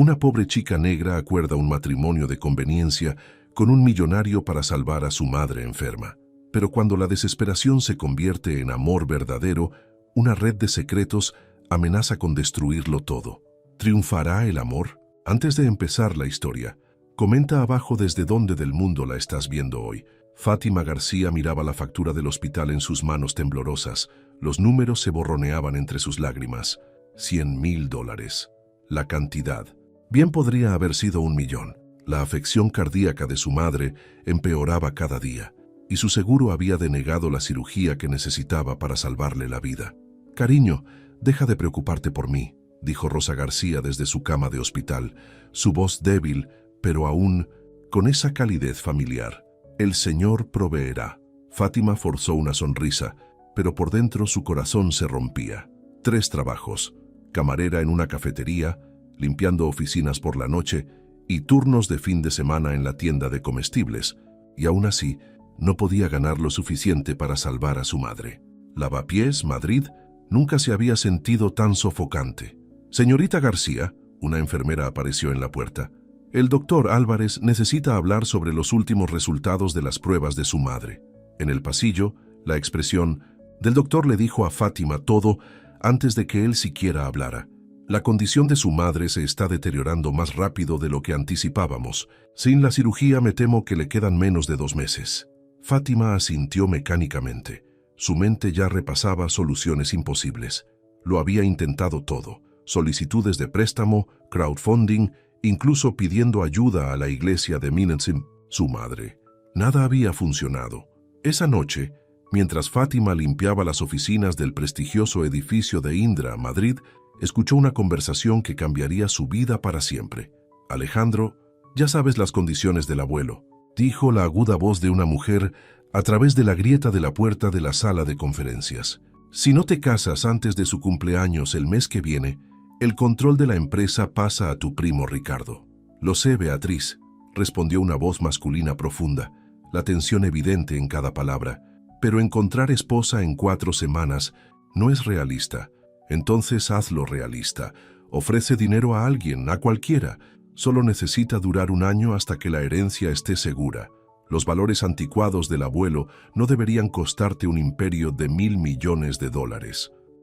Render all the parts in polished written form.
Una pobre chica negra acuerda un matrimonio de conveniencia con un millonario para salvar a su madre enferma. Pero cuando la desesperación se convierte en amor verdadero, una red de secretos amenaza con destruirlo todo. ¿Triunfará el amor? Antes de empezar la historia, comenta abajo desde dónde del mundo la estás viendo hoy. Fátima García miraba la factura del hospital en sus manos temblorosas. Los números se borroneaban entre sus lágrimas. $100.000. La cantidad. Bien podría haber sido 1.000.000. La afección cardíaca de su madre empeoraba cada día, y su seguro había denegado la cirugía que necesitaba para salvarle la vida. «Cariño, deja de preocuparte por mí», dijo Rosa García desde su cama de hospital, su voz débil, pero aún con esa calidez familiar. «El Señor proveerá». Fátima forzó una sonrisa, pero por dentro su corazón se rompía. 3 trabajos: camarera en una cafetería, limpiando oficinas por la noche y turnos de fin de semana en la tienda de comestibles, y aún así no podía ganar lo suficiente para salvar a su madre. Lavapiés, Madrid, nunca se había sentido tan sofocante. «Señorita García», una enfermera apareció en la puerta. «El doctor Álvarez necesita hablar sobre los últimos resultados de las pruebas de su madre». En el pasillo, la expresión del doctor le dijo a Fátima todo antes de que él siquiera hablara. «La condición de su madre se está deteriorando más rápido de lo que anticipábamos. Sin la cirugía me temo que le quedan menos de 2 meses». Fátima asintió mecánicamente. Su mente ya repasaba soluciones imposibles. Lo había intentado todo: solicitudes de préstamo, crowdfunding, incluso pidiendo ayuda a la iglesia de Minensim, su madre. Nada había funcionado. Esa noche, mientras Fátima limpiaba las oficinas del prestigioso edificio de Indra, Madrid, escuchó una conversación que cambiaría su vida para siempre. «Alejandro, ya sabes las condiciones del abuelo», dijo la aguda voz de una mujer a través de la grieta de la puerta de la sala de conferencias. «Si no te casas antes de su cumpleaños el mes que viene, el control de la empresa pasa a tu primo Ricardo». «Lo sé, Beatriz», respondió una voz masculina profunda, la tensión evidente en cada palabra. «Pero encontrar esposa en 4 semanas no es realista. Entonces hazlo realista. Ofrece dinero a alguien, a cualquiera. Solo necesita durar 1 año hasta que la herencia esté segura. Los valores anticuados del abuelo no deberían costarte un imperio de $1.000 millones.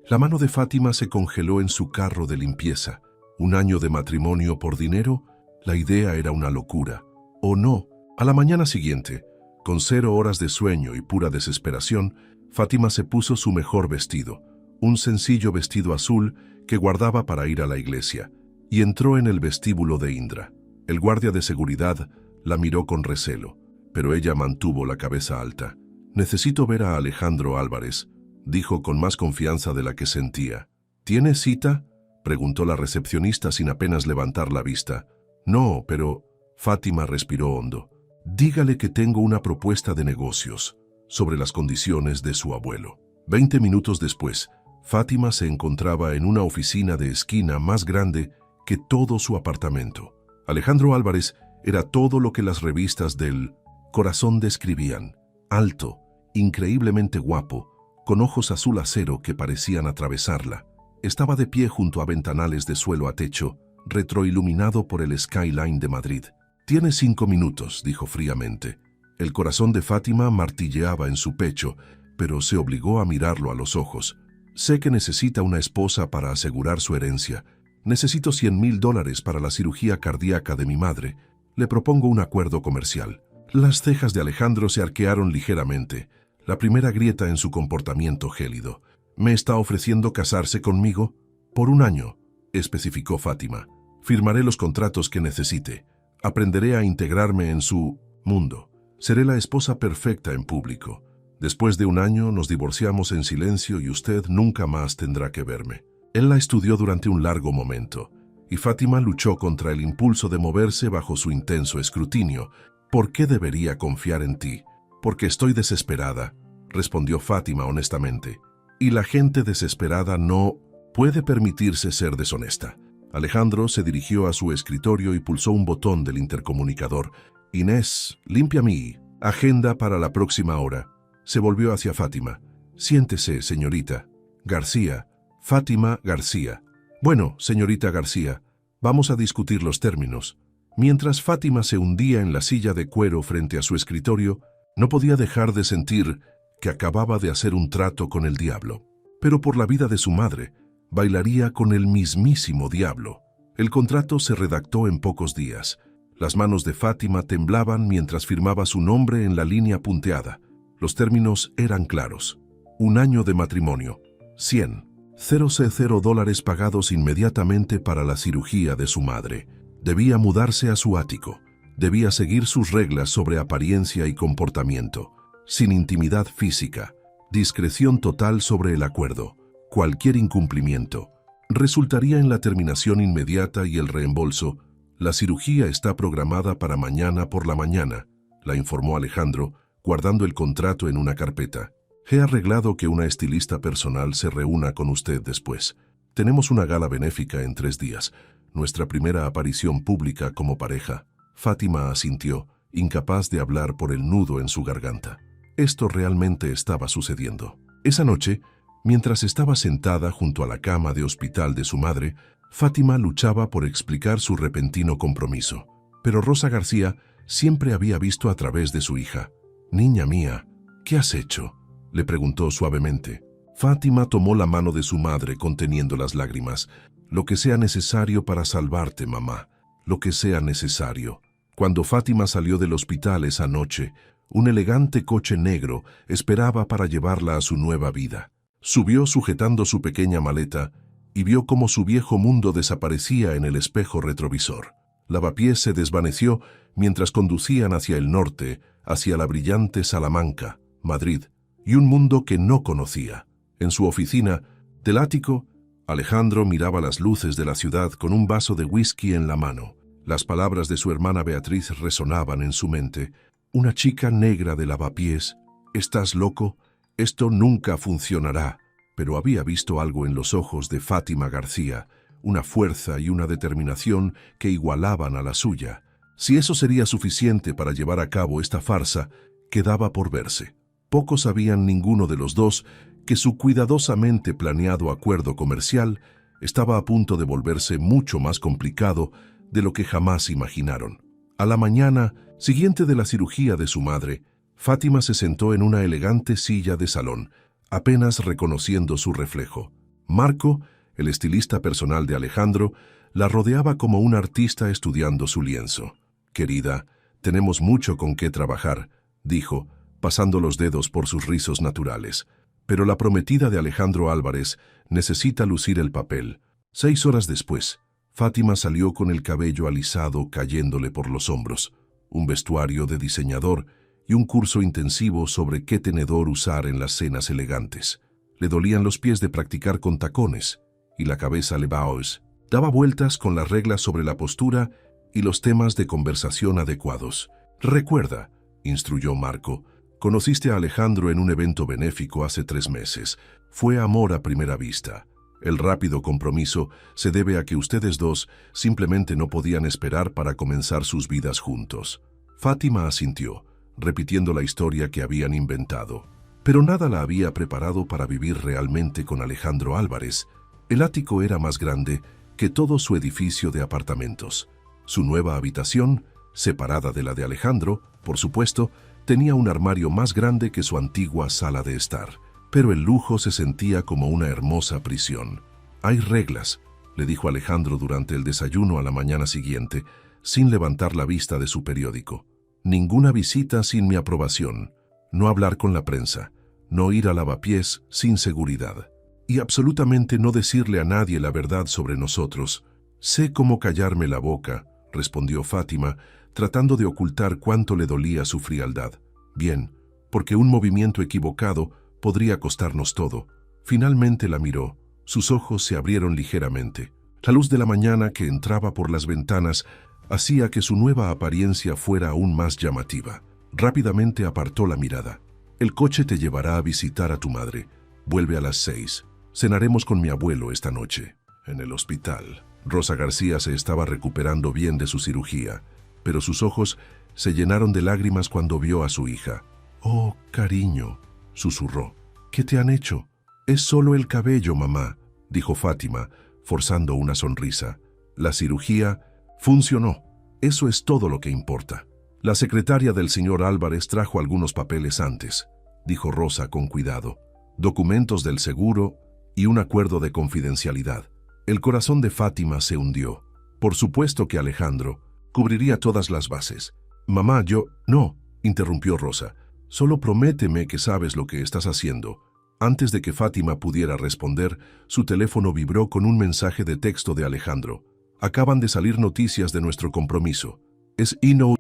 La mano de Fátima se congeló en su carro de limpieza. ¿1 año de matrimonio por dinero? La idea era una locura. ¿O no? A la mañana siguiente, con 0 horas de sueño y pura desesperación, Fátima se puso su mejor vestido, un sencillo vestido azul que guardaba para ir a la iglesia, y entró en el vestíbulo de Indra. El guardia de seguridad la miró con recelo, pero ella mantuvo la cabeza alta. «Necesito ver a Alejandro Álvarez», dijo con más confianza de la que sentía. «¿Tiene cita?», preguntó la recepcionista sin apenas levantar la vista. «No, pero…». Fátima respiró hondo. «Dígale que tengo una propuesta de negocios sobre las condiciones de su abuelo». 20 minutos después, Fátima se encontraba en una oficina de esquina más grande que todo su apartamento. Alejandro Álvarez era todo lo que las revistas del Corazón describían: alto, increíblemente guapo, con ojos azul acero que parecían atravesarla. Estaba de pie junto a ventanales de suelo a techo, retroiluminado por el skyline de Madrid. «Tiene 5 minutos», dijo fríamente. El corazón de Fátima martilleaba en su pecho, pero se obligó a mirarlo a los ojos. «Sé que necesita una esposa para asegurar su herencia. Necesito $100.000 para la cirugía cardíaca de mi madre. Le propongo un acuerdo comercial». Las cejas de Alejandro se arquearon ligeramente, la primera grieta en su comportamiento gélido. «¿Me está ofreciendo casarse conmigo?» «Por 1 año», especificó Fátima. «Firmaré los contratos que necesite. Aprenderé a integrarme en su mundo. Seré la esposa perfecta en público. Después de 1 año nos divorciamos en silencio y usted nunca más tendrá que verme». Él la estudió durante un largo momento, y Fátima luchó contra el impulso de moverse bajo su intenso escrutinio. «¿Por qué debería confiar en ti?» «Porque estoy desesperada», respondió Fátima honestamente. «Y la gente desesperada no puede permitirse ser deshonesta». Alejandro se dirigió a su escritorio y pulsó un botón del intercomunicador. «Inés, limpia mi agenda para la próxima hora». Se volvió hacia Fátima. «Siéntese, señorita García». «Fátima García». «Bueno, señorita García, Vamos a discutir los términos. Mientras Fátima se hundía en la silla de cuero frente a su escritorio, no podía dejar de sentir que acababa de hacer un trato con el diablo. Pero por la vida de su madre, bailaría con el mismísimo diablo. El contrato se redactó en pocos días. Las manos de Fátima temblaban mientras firmaba su nombre en la línea punteada. Los términos eran claros. 1 año de matrimonio. 100,000 dólares pagados inmediatamente para la cirugía de su madre. Debía mudarse a su ático. Debía seguir sus reglas sobre apariencia y comportamiento. Sin intimidad física. Discreción total sobre el acuerdo. Cualquier incumplimiento resultaría en la terminación inmediata y el reembolso. La cirugía está programada para mañana por la mañana, la informó Alejandro, guardando el contrato en una carpeta. He arreglado que una estilista personal se reúna con usted después. Tenemos una gala benéfica en 3 días, nuestra primera aparición pública como pareja. Fátima asintió, incapaz de hablar por el nudo en su garganta. Esto realmente estaba sucediendo. Esa noche, mientras estaba sentada junto a la cama de hospital de su madre, Fátima luchaba por explicar su repentino compromiso. Pero Rosa García siempre había visto a través de su hija. «Niña mía, ¿qué has hecho?», le preguntó suavemente. Fátima tomó la mano de su madre conteniendo las lágrimas. «Lo que sea necesario para salvarte, mamá. Lo que sea necesario». Cuando Fátima salió del hospital esa noche, un elegante coche negro esperaba para llevarla a su nueva vida. Subió sujetando su pequeña maleta y vio cómo su viejo mundo desaparecía en el espejo retrovisor. Lavapiés se desvaneció mientras conducían hacia el norte, hacia la brillante Salamanca, Madrid, y un mundo que no conocía. En su oficina, del ático, Alejandro miraba las luces de la ciudad con un vaso de whisky en la mano. Las palabras de su hermana Beatriz resonaban en su mente. «Una chica negra de lavapiés. ¿Estás loco? Esto nunca funcionará». Pero había visto algo en los ojos de Fátima García, una fuerza y una determinación que igualaban a la suya. Si eso sería suficiente para llevar a cabo esta farsa, quedaba por verse. Pocos sabían ninguno de los dos que su cuidadosamente planeado acuerdo comercial estaba a punto de volverse mucho más complicado de lo que jamás imaginaron. A la mañana siguiente de la cirugía de su madre, Fátima se sentó en una elegante silla de salón, apenas reconociendo su reflejo. Marco, el estilista personal de Alejandro, la rodeaba como un artista estudiando su lienzo. «Querida, tenemos mucho con qué trabajar», dijo, pasando los dedos por sus rizos naturales. «Pero la prometida de Alejandro Álvarez necesita lucir el papel». 6 horas después, Fátima salió con el cabello alisado cayéndole por los hombros, un vestuario de diseñador y un curso intensivo sobre qué tenedor usar en las cenas elegantes. Le dolían los pies de practicar con tacones, y la cabeza le daba vueltas con las reglas sobre la postura y los temas de conversación adecuados. «Recuerda», instruyó Marco, «conociste a Alejandro en un evento benéfico hace 3 meses. Fue amor a primera vista. El rápido compromiso se debe a que ustedes dos simplemente no podían esperar para comenzar sus vidas juntos». Fátima asintió, repitiendo la historia que habían inventado. Pero nada la había preparado para vivir realmente con Alejandro Álvarez. El ático era más grande que todo su edificio de apartamentos. Su nueva habitación, separada de la de Alejandro, por supuesto, tenía un armario más grande que su antigua sala de estar. Pero el lujo se sentía como una hermosa prisión. «Hay reglas», le dijo Alejandro durante el desayuno a la mañana siguiente, sin levantar la vista de su periódico. «Ninguna visita sin mi aprobación, no hablar con la prensa, no ir a lavapiés sin seguridad, y absolutamente no decirle a nadie la verdad sobre nosotros». «Sé cómo callarme la boca», respondió Fátima, tratando de ocultar cuánto le dolía su frialdad. «Bien, porque un movimiento equivocado podría costarnos todo». Finalmente la miró. Sus ojos se abrieron ligeramente. La luz de la mañana que entraba por las ventanas hacía que su nueva apariencia fuera aún más llamativa. Rápidamente apartó la mirada. «El coche te llevará a visitar a tu madre. Vuelve a las 6. Cenaremos con mi abuelo esta noche, en el hospital». Rosa García se estaba recuperando bien de su cirugía, pero sus ojos se llenaron de lágrimas cuando vio a su hija. «Oh, cariño», susurró. «¿Qué te han hecho?» «Es solo el cabello, mamá», dijo Fátima, forzando una sonrisa. La cirugía funcionó. Eso es todo lo que importa. La secretaria del señor Álvarez trajo algunos papeles antes, dijo Rosa con cuidado. Documentos del seguro y un acuerdo de confidencialidad. El corazón de Fátima se hundió. Por supuesto que Alejandro cubriría todas las bases. Mamá, No, interrumpió Rosa. Solo prométeme que sabes lo que estás haciendo. Antes de que Fátima pudiera responder, su teléfono vibró con un mensaje de texto de Alejandro. Acaban de salir noticias de nuestro compromiso. Es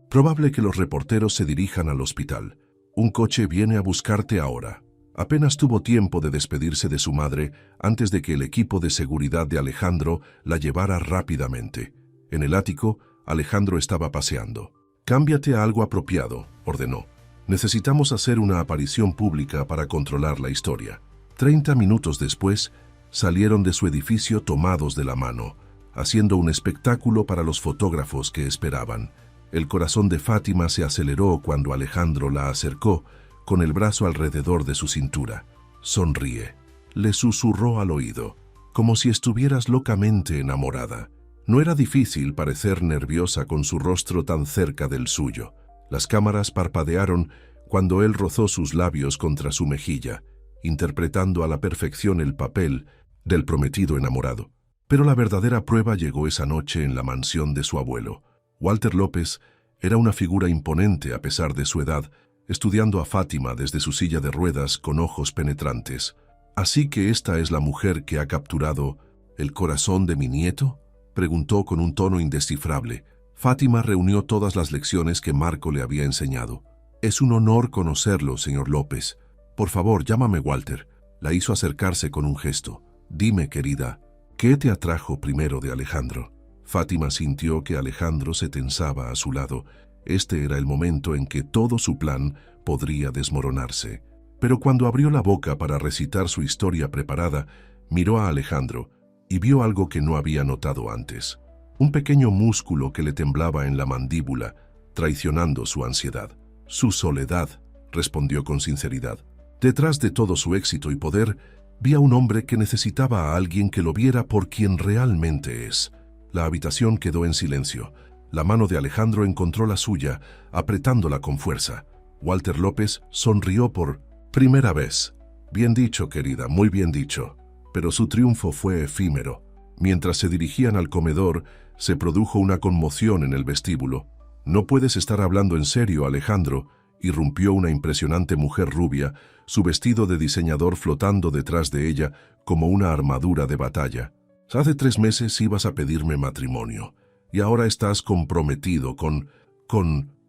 probable que los reporteros se dirijan al hospital. Un coche viene a buscarte ahora. Apenas tuvo tiempo de despedirse de su madre antes de que el equipo de seguridad de Alejandro la llevara rápidamente. En el ático, Alejandro estaba paseando. «Cámbiate a algo apropiado», ordenó. «Necesitamos hacer una aparición pública para controlar la historia». 30 minutos después, salieron de su edificio tomados de la mano, haciendo un espectáculo para los fotógrafos que esperaban. El corazón de Fátima se aceleró cuando Alejandro la acercó, con el brazo alrededor de su cintura. «Sonríe», le susurró al oído, como si estuvieras locamente enamorada. No era difícil parecer nerviosa con su rostro tan cerca del suyo. Las cámaras parpadearon cuando él rozó sus labios contra su mejilla, interpretando a la perfección el papel del prometido enamorado. Pero la verdadera prueba llegó esa noche en la mansión de su abuelo. Walter López era una figura imponente a pesar de su edad, estudiando a Fátima desde su silla de ruedas con ojos penetrantes. «¿Así que esta es la mujer que ha capturado el corazón de mi nieto?», preguntó con un tono indescifrable. Fátima reunió todas las lecciones que Marco le había enseñado. «Es un honor conocerlo, señor López. Por favor, llámame Walter». La hizo acercarse con un gesto. «Dime, querida, ¿qué te atrajo primero de Alejandro?». Fátima sintió que Alejandro se tensaba a su lado. Este era el momento en que todo su plan podría desmoronarse. Pero cuando abrió la boca para recitar su historia preparada, miró a Alejandro y vio algo que no había notado antes. Un pequeño músculo que le temblaba en la mandíbula, traicionando su ansiedad. «Su soledad», respondió con sinceridad. Detrás de todo su éxito y poder, vi a un hombre que necesitaba a alguien que lo viera por quien realmente es. La habitación quedó en silencio. La mano de Alejandro encontró la suya, apretándola con fuerza. Walter López sonrió por primera vez. «Bien dicho, querida, muy bien dicho». Pero su triunfo fue efímero. Mientras se dirigían al comedor, se produjo una conmoción en el vestíbulo. «No puedes estar hablando en serio, Alejandro», irrumpió una impresionante mujer rubia, su vestido de diseñador flotando detrás de ella como una armadura de batalla. «Hace 3 meses ibas a pedirme matrimonio, y ahora estás comprometido con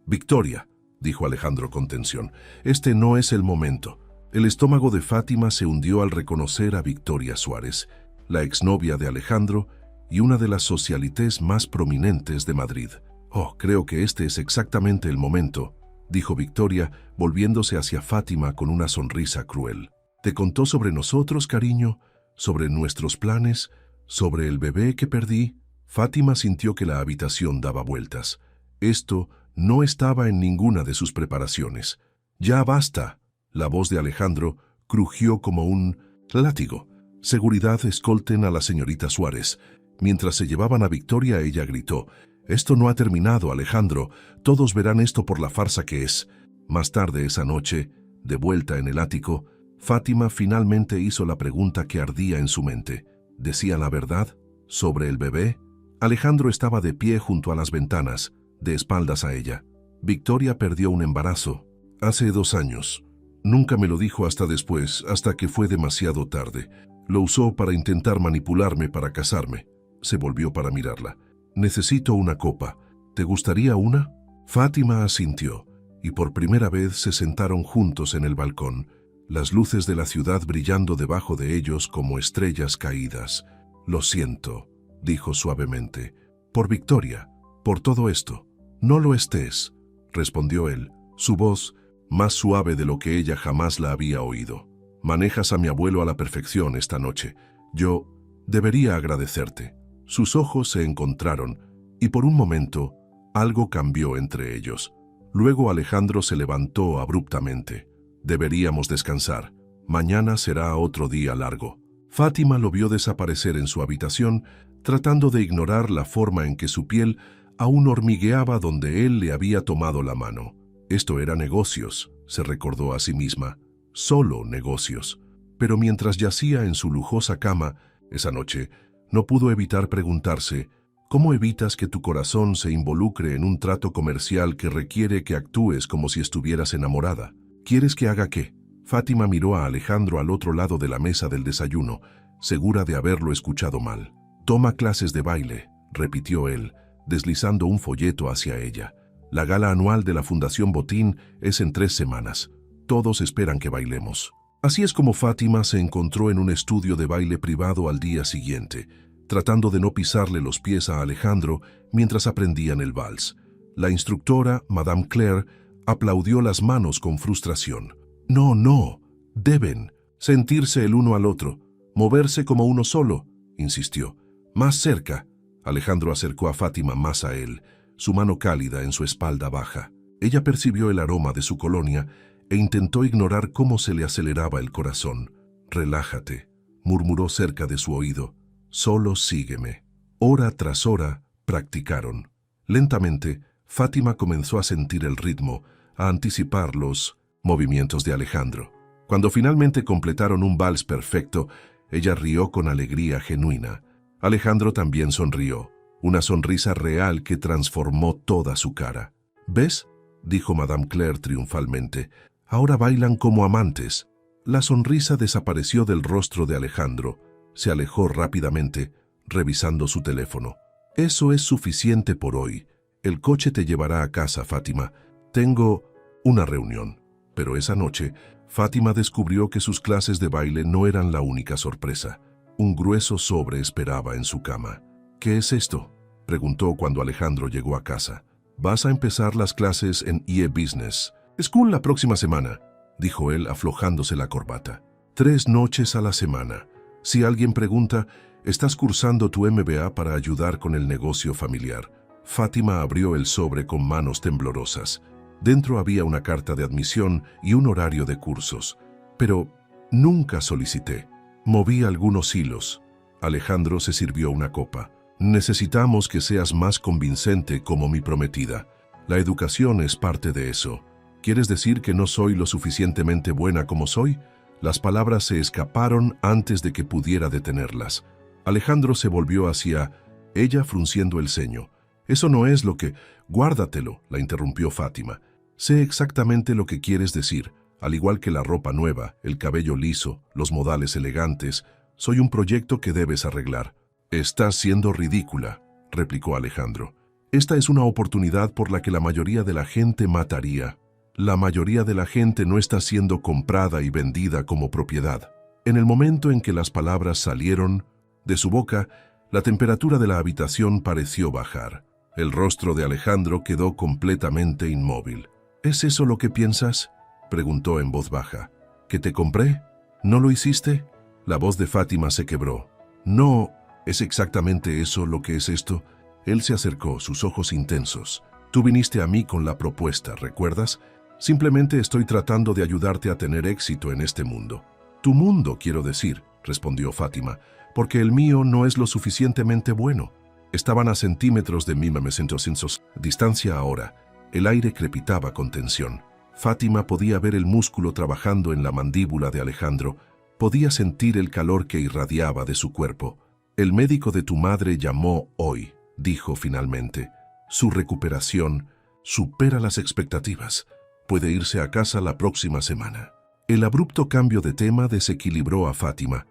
Victoria», dijo Alejandro con tensión. «Este no es el momento». El estómago de Fátima se hundió al reconocer a Victoria Suárez, la exnovia de Alejandro y una de las socialites más prominentes de Madrid. «Oh, creo que este es exactamente el momento», dijo Victoria, volviéndose hacia Fátima con una sonrisa cruel. «¿Te contó sobre nosotros, cariño? ¿Sobre nuestros planes? ¿Sobre el bebé que perdí?» Fátima sintió que la habitación daba vueltas. Esto no estaba en ninguna de sus preparaciones. «Ya basta». La voz de Alejandro crujió como un látigo. «Seguridad, escolten a la señorita Suárez». Mientras se llevaban a Victoria, ella gritó: «Esto no ha terminado, Alejandro. Todos verán esto por la farsa que es». Más tarde esa noche, de vuelta en el ático, Fátima finalmente hizo la pregunta que ardía en su mente. ¿Decía la verdad sobre el bebé? Alejandro estaba de pie junto a las ventanas, de espaldas a ella. «Victoria perdió un embarazo hace 2 años. Nunca me lo dijo hasta después, hasta que fue demasiado tarde. Lo usó para intentar manipularme para casarme». Se volvió para mirarla. «Necesito una copa. ¿Te gustaría una?». Fátima asintió, y por primera vez se sentaron juntos en el balcón, las luces de la ciudad brillando debajo de ellos como estrellas caídas. «Lo siento», dijo suavemente, «por Victoria, por todo esto». «No lo estés», respondió él, su voz más suave de lo que ella jamás la había oído. «Manejas a mi abuelo a la perfección esta noche. Yo debería agradecerte». Sus ojos se encontraron, y por un momento algo cambió entre ellos. Luego Alejandro se levantó abruptamente. «Deberíamos descansar. Mañana será otro día largo». Fátima lo vio desaparecer en su habitación, tratando de ignorar la forma en que su piel aún hormigueaba donde él le había tomado la mano. Esto era negocios, se recordó a sí misma, solo negocios. Pero mientras yacía en su lujosa cama, esa noche, no pudo evitar preguntarse, ¿cómo evitas que tu corazón se involucre en un trato comercial que requiere que actúes como si estuvieras enamorada? ¿Quieres que haga qué? Fátima miró a Alejandro al otro lado de la mesa del desayuno, segura de haberlo escuchado mal. Toma clases de baile, repitió él, deslizando un folleto hacia ella. La gala anual de la Fundación Botín es en 3 semanas. Todos esperan que bailemos. Así es como Fátima se encontró en un estudio de baile privado al día siguiente, tratando de no pisarle los pies a Alejandro mientras aprendían el vals. La instructora, Madame Claire, aplaudió las manos con frustración. No, no, deben sentirse el uno al otro, moverse como uno solo, insistió. Más cerca. Alejandro acercó a Fátima más a él, su mano cálida en su espalda baja. Ella percibió el aroma de su colonia e intentó ignorar cómo se le aceleraba el corazón. Relájate, murmuró cerca de su oído. Solo sígueme. Hora tras hora, practicaron. Lentamente, Fátima comenzó a sentir el ritmo, a anticipar los movimientos de Alejandro. Cuando finalmente completaron un vals perfecto, ella rió con alegría genuina. Alejandro también sonrió, una sonrisa real que transformó toda su cara. ¿Ves?, dijo Madame Claire triunfalmente. Ahora bailan como amantes. La sonrisa desapareció del rostro de Alejandro. Se alejó rápidamente, revisando su teléfono. Eso es suficiente por hoy. El coche te llevará a casa, Fátima. Tengo una reunión. Pero esa noche, Fátima descubrió que sus clases de baile no eran la única sorpresa. Un grueso sobre esperaba en su cama. ¿Qué es esto?, preguntó cuando Alejandro llegó a casa. Vas a empezar las clases en IE Business School la próxima semana, dijo él aflojándose la corbata. 3 noches a la semana. Si alguien pregunta, estás cursando tu MBA para ayudar con el negocio familiar. Fátima abrió el sobre con manos temblorosas. Dentro había una carta de admisión y un horario de cursos. Pero nunca solicité. Moví algunos hilos. Alejandro se sirvió una copa. Necesitamos que seas más convincente como mi prometida. La educación es parte de eso. ¿Quieres decir que no soy lo suficientemente buena como soy? Las palabras se escaparon antes de que pudiera detenerlas. Alejandro se volvió hacia ella frunciendo el ceño. Eso no es lo que... Guárdatelo, la interrumpió Fátima. Sé exactamente lo que quieres decir. Al igual que la ropa nueva, el cabello liso, los modales elegantes, soy un proyecto que debes arreglar. Estás siendo ridícula, replicó Alejandro. Esta es una oportunidad por la que la mayoría de la gente mataría. La mayoría de la gente no está siendo comprada y vendida como propiedad. En el momento en que las palabras salieron de su boca, la temperatura de la habitación pareció bajar. El rostro de Alejandro quedó completamente inmóvil. ¿Es eso lo que piensas?, preguntó en voz baja. ¿Que te compré? ¿No lo hiciste? La voz de Fátima se quebró. No, ¿es exactamente eso lo que es esto? Él se acercó, sus ojos intensos. Tú viniste a mí con la propuesta, ¿recuerdas? Simplemente estoy tratando de ayudarte a tener éxito en este mundo. Tu mundo, quiero decir, respondió Fátima, porque el mío no es lo suficientemente bueno. Estaban a centímetros de mí, me siento sin distancia ahora. El aire crepitaba con tensión. Fátima podía ver el músculo trabajando en la mandíbula de Alejandro, podía sentir el calor que irradiaba de su cuerpo. El médico de tu madre llamó hoy, dijo finalmente. Su recuperación supera las expectativas. Puede irse a casa la próxima semana. El abrupto cambio de tema desequilibró a Fátima.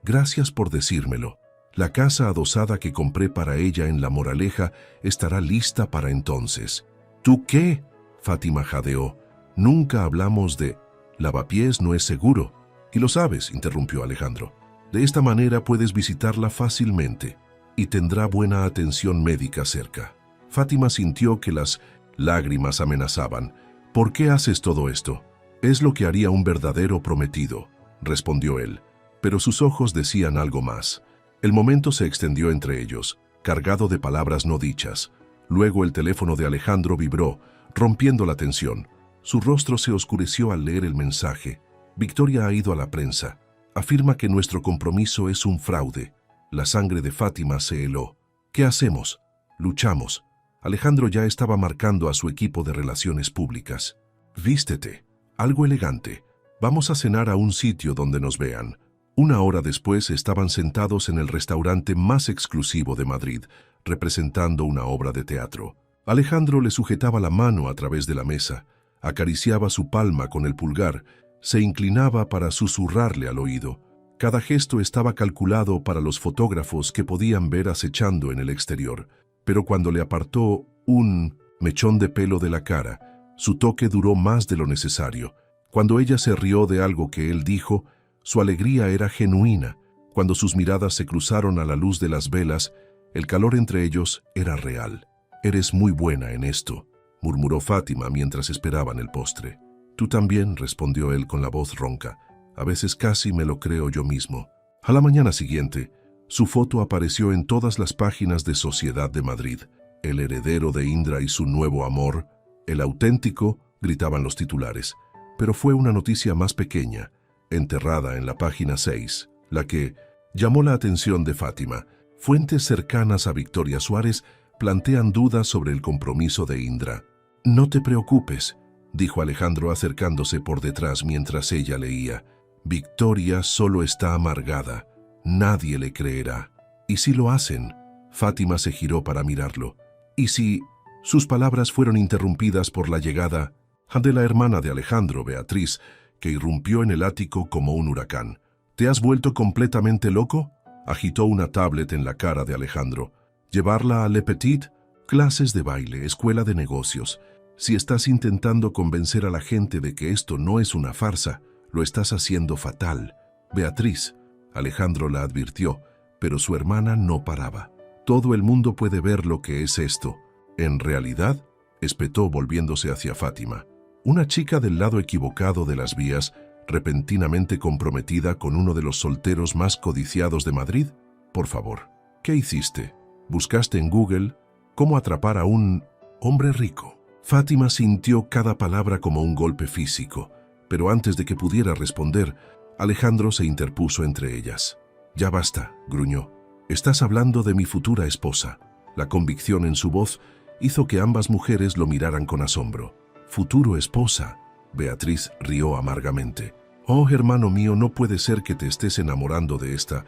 Gracias por decírmelo. La casa adosada que compré para ella en La Moraleja estará lista para entonces. ¿Tú qué?, Fátima jadeó. Nunca hablamos de... Lavapiés no es seguro. Y lo sabes, interrumpió Alejandro. De esta manera puedes visitarla fácilmente y tendrá buena atención médica cerca. Fátima sintió que las lágrimas amenazaban. ¿Por qué haces todo esto? Es lo que haría un verdadero prometido, respondió él. Pero sus ojos decían algo más. El momento se extendió entre ellos, cargado de palabras no dichas. Luego el teléfono de Alejandro vibró, rompiendo la tensión. Su rostro se oscureció al leer el mensaje. Victoria ha ido a la prensa. Afirma que nuestro compromiso es un fraude. La sangre de Fátima se heló. ¿Qué hacemos? Luchamos. Alejandro ya estaba marcando a su equipo de relaciones públicas. Vístete. Algo elegante. Vamos a cenar a un sitio donde nos vean. Una hora después estaban sentados en el restaurante más exclusivo de Madrid, representando una obra de teatro. Alejandro le sujetaba la mano a través de la mesa, acariciaba su palma con el pulgar, se inclinaba para susurrarle al oído. Cada gesto estaba calculado para los fotógrafos que podían ver acechando en el exterior, pero cuando le apartó un mechón de pelo de la cara, su toque duró más de lo necesario. Cuando ella se rió de algo que él dijo, su alegría era genuina. Cuando sus miradas se cruzaron a la luz de las velas, el calor entre ellos era real. «Eres muy buena en esto», murmuró Fátima mientras esperaban el postre. «Tú también», respondió él con la voz ronca. «A veces casi me lo creo yo mismo». A la mañana siguiente, su foto apareció en todas las páginas de Sociedad de Madrid. «El heredero de Indra y su nuevo amor», «El auténtico», gritaban los titulares. Pero fue una noticia más pequeña, enterrada en la página 6, la que llamó la atención de Fátima. Fuentes cercanas a Victoria Suárez plantean dudas sobre el compromiso de Indra. «No te preocupes», dijo Alejandro acercándose por detrás mientras ella leía. «Victoria solo está amargada. Nadie le creerá». «¿Y si lo hacen?» Fátima se giró para mirarlo. «¿Y si...?» Sus palabras fueron interrumpidas por la llegada de la hermana de Alejandro, Beatriz, que irrumpió en el ático como un huracán. «¿Te has vuelto completamente loco?» Agitó una tablet en la cara de Alejandro. «¿Llevarla a Le Petit? Clases de baile, escuela de negocios. Si estás intentando convencer a la gente de que esto no es una farsa, lo estás haciendo fatal. Beatriz», Alejandro la advirtió, pero su hermana no paraba. «Todo el mundo puede ver lo que es esto». «¿En realidad?», espetó volviéndose hacia Fátima. Una chica del lado equivocado de las vías, repentinamente comprometida con uno de los solteros más codiciados de Madrid. Por favor, ¿qué hiciste? ¿Buscaste en Google cómo atrapar a un hombre rico? Fátima sintió cada palabra como un golpe físico, pero antes de que pudiera responder, Alejandro se interpuso entre ellas. «Ya basta», gruñó. «Estás hablando de mi futura esposa». La convicción en su voz hizo que ambas mujeres lo miraran con asombro. «¿Futuro esposa?», Beatriz rió amargamente. «Oh, hermano mío, no puede ser que te estés enamorando de esta.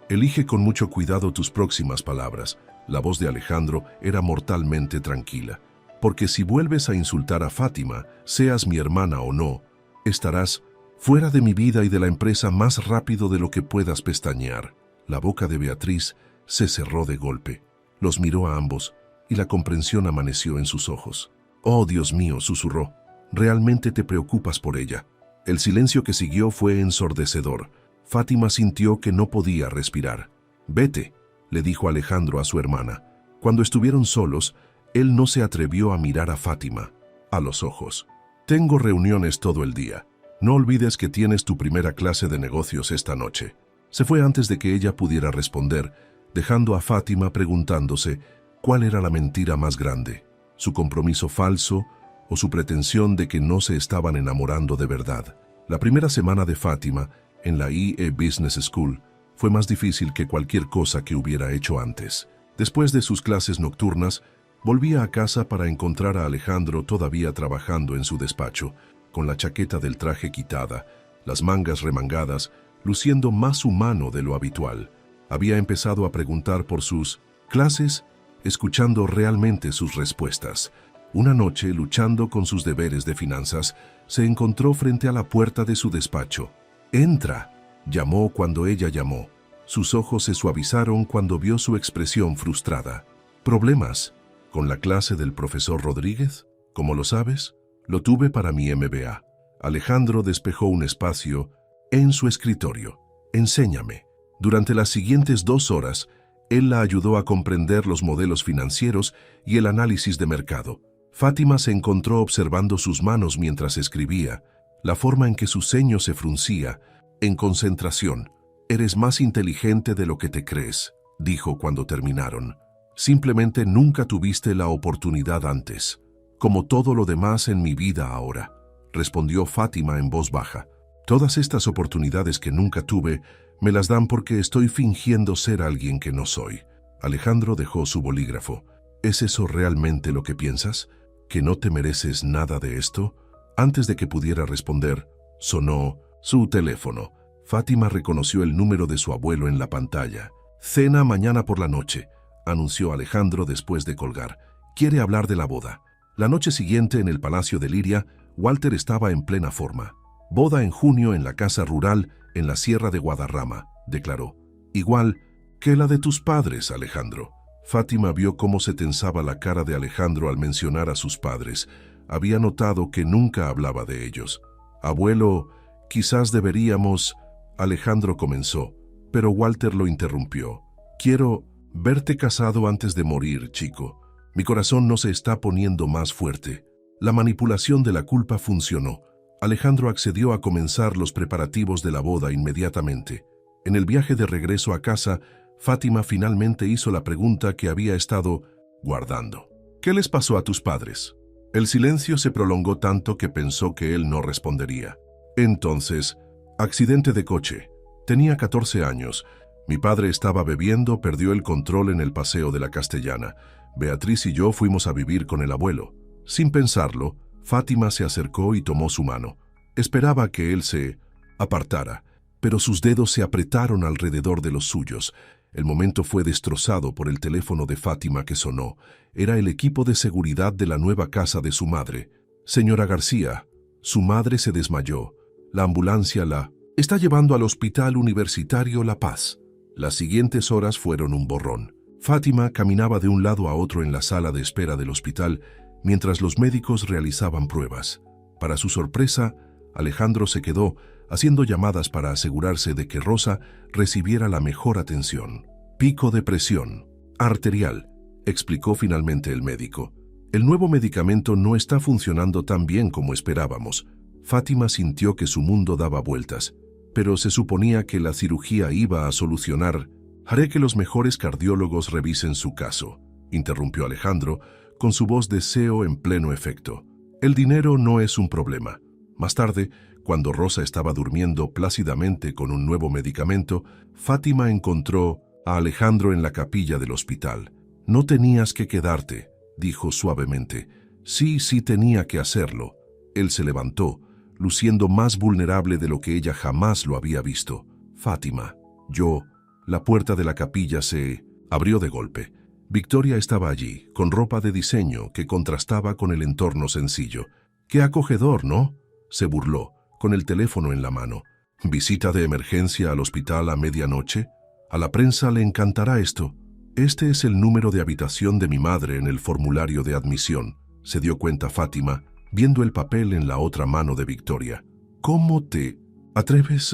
Elige con mucho cuidado tus próximas palabras». La voz de Alejandro era mortalmente tranquila. «Porque si vuelves a insultar a Fátima, seas mi hermana o no, estarás fuera de mi vida y de la empresa más rápido de lo que puedas pestañear». La boca de Beatriz se cerró de golpe. Los miró a ambos y la comprensión amaneció en sus ojos. «Oh, Dios mío», susurró. «¿Realmente te preocupas por ella?». El silencio que siguió fue ensordecedor. Fátima sintió que no podía respirar. «Vete», le dijo Alejandro a su hermana. Cuando estuvieron solos, él no se atrevió a mirar a Fátima a los ojos. «Tengo reuniones todo el día. No olvides que tienes tu primera clase de negocios esta noche». Se fue antes de que ella pudiera responder, dejando a Fátima preguntándose cuál era la mentira más grande, su compromiso falso o su pretensión de que no se estaban enamorando de verdad. La primera semana de Fátima en la IE Business School fue más difícil que cualquier cosa que hubiera hecho antes. Después de sus clases nocturnas, volvía a casa para encontrar a Alejandro todavía trabajando en su despacho, con la chaqueta del traje quitada, las mangas remangadas, luciendo más humano de lo habitual. Había empezado a preguntar por sus clases, escuchando realmente sus respuestas. Una noche, luchando con sus deberes de finanzas, se encontró frente a la puerta de su despacho. «Entra», llamó cuando ella llamó. Sus ojos se suavizaron cuando vio su expresión frustrada. «¿Problemas con la clase del profesor Rodríguez? ¿Cómo lo sabes? Lo tuve para mi MBA». Alejandro despejó un espacio en su escritorio. «Enséñame». Durante las siguientes 2 horas, él la ayudó a comprender los modelos financieros y el análisis de mercado. Fátima se encontró observando sus manos mientras escribía, la forma en que su ceño se fruncía, en concentración. «Eres más inteligente de lo que te crees», dijo cuando terminaron. «Simplemente nunca tuviste la oportunidad antes, como todo lo demás en mi vida ahora», respondió Fátima en voz baja. Todas estas oportunidades que nunca tuve, me las dan porque estoy fingiendo ser alguien que no soy. Alejandro dejó su bolígrafo. ¿Es eso realmente lo que piensas? ¿Que no te mereces nada de esto? Antes de que pudiera responder, sonó su teléfono. Fátima reconoció el número de su abuelo en la pantalla. «Cena mañana por la noche», anunció Alejandro después de colgar. «Quiere hablar de la boda». La noche siguiente, en el Palacio de Liria, Walter estaba en plena forma. «Boda en junio en la casa rural en la Sierra de Guadarrama», declaró. «Igual que la de tus padres, Alejandro». Fátima vio cómo se tensaba la cara de Alejandro al mencionar a sus padres. Había notado que nunca hablaba de ellos. «Abuelo, quizás deberíamos...» Alejandro comenzó, pero Walter lo interrumpió. «Quiero verte casado antes de morir, chico. Mi corazón no se está poniendo más fuerte». La manipulación de la culpa funcionó. Alejandro accedió a comenzar los preparativos de la boda inmediatamente. En el viaje de regreso a casa, Fátima finalmente hizo la pregunta que había estado guardando. «¿Qué les pasó a tus padres?» El silencio se prolongó tanto que pensó que él no respondería. Entonces, accidente de coche. Tenía 14 años. Mi padre estaba bebiendo, perdió el control en el paseo de la Castellana. Beatriz y yo fuimos a vivir con el abuelo. Sin pensarlo, Fátima se acercó y tomó su mano. Esperaba que él se apartara, pero sus dedos se apretaron alrededor de los suyos. El momento fue destrozado por el teléfono de Fátima que sonó. Era el equipo de seguridad de la nueva casa de su madre. «Señora García, su madre se desmayó. La ambulancia la está llevando al Hospital Universitario La Paz». Las siguientes horas fueron un borrón. Fátima caminaba de un lado a otro en la sala de espera del hospital mientras los médicos realizaban pruebas. Para su sorpresa, Alejandro se quedó haciendo llamadas para asegurarse de que Rosa recibiera la mejor atención. «Pico de presión arterial», explicó finalmente el médico. «El nuevo medicamento no está funcionando tan bien como esperábamos». Fátima sintió que su mundo daba vueltas, pero se suponía que la cirugía iba a solucionar. «Haré que los mejores cardiólogos revisen su caso», interrumpió Alejandro, con su voz de CEO en pleno efecto. «El dinero no es un problema». Más tarde, cuando Rosa estaba durmiendo plácidamente con un nuevo medicamento, Fátima encontró a Alejandro en la capilla del hospital. «No tenías que quedarte», dijo suavemente. «Sí, tenía que hacerlo». Él se levantó, luciendo más vulnerable de lo que ella jamás lo había visto. «Fátima, yo...» La puerta de la capilla se abrió de golpe. Victoria estaba allí, con ropa de diseño que contrastaba con el entorno sencillo. «Qué acogedor, ¿no?», se burló, con el teléfono en la mano. «¿Visita de emergencia al hospital a medianoche? A la prensa le encantará esto. Este es el número de habitación de mi madre en el formulario de admisión», se dio cuenta Fátima, viendo el papel en la otra mano de Victoria. «¿Cómo te atreves?»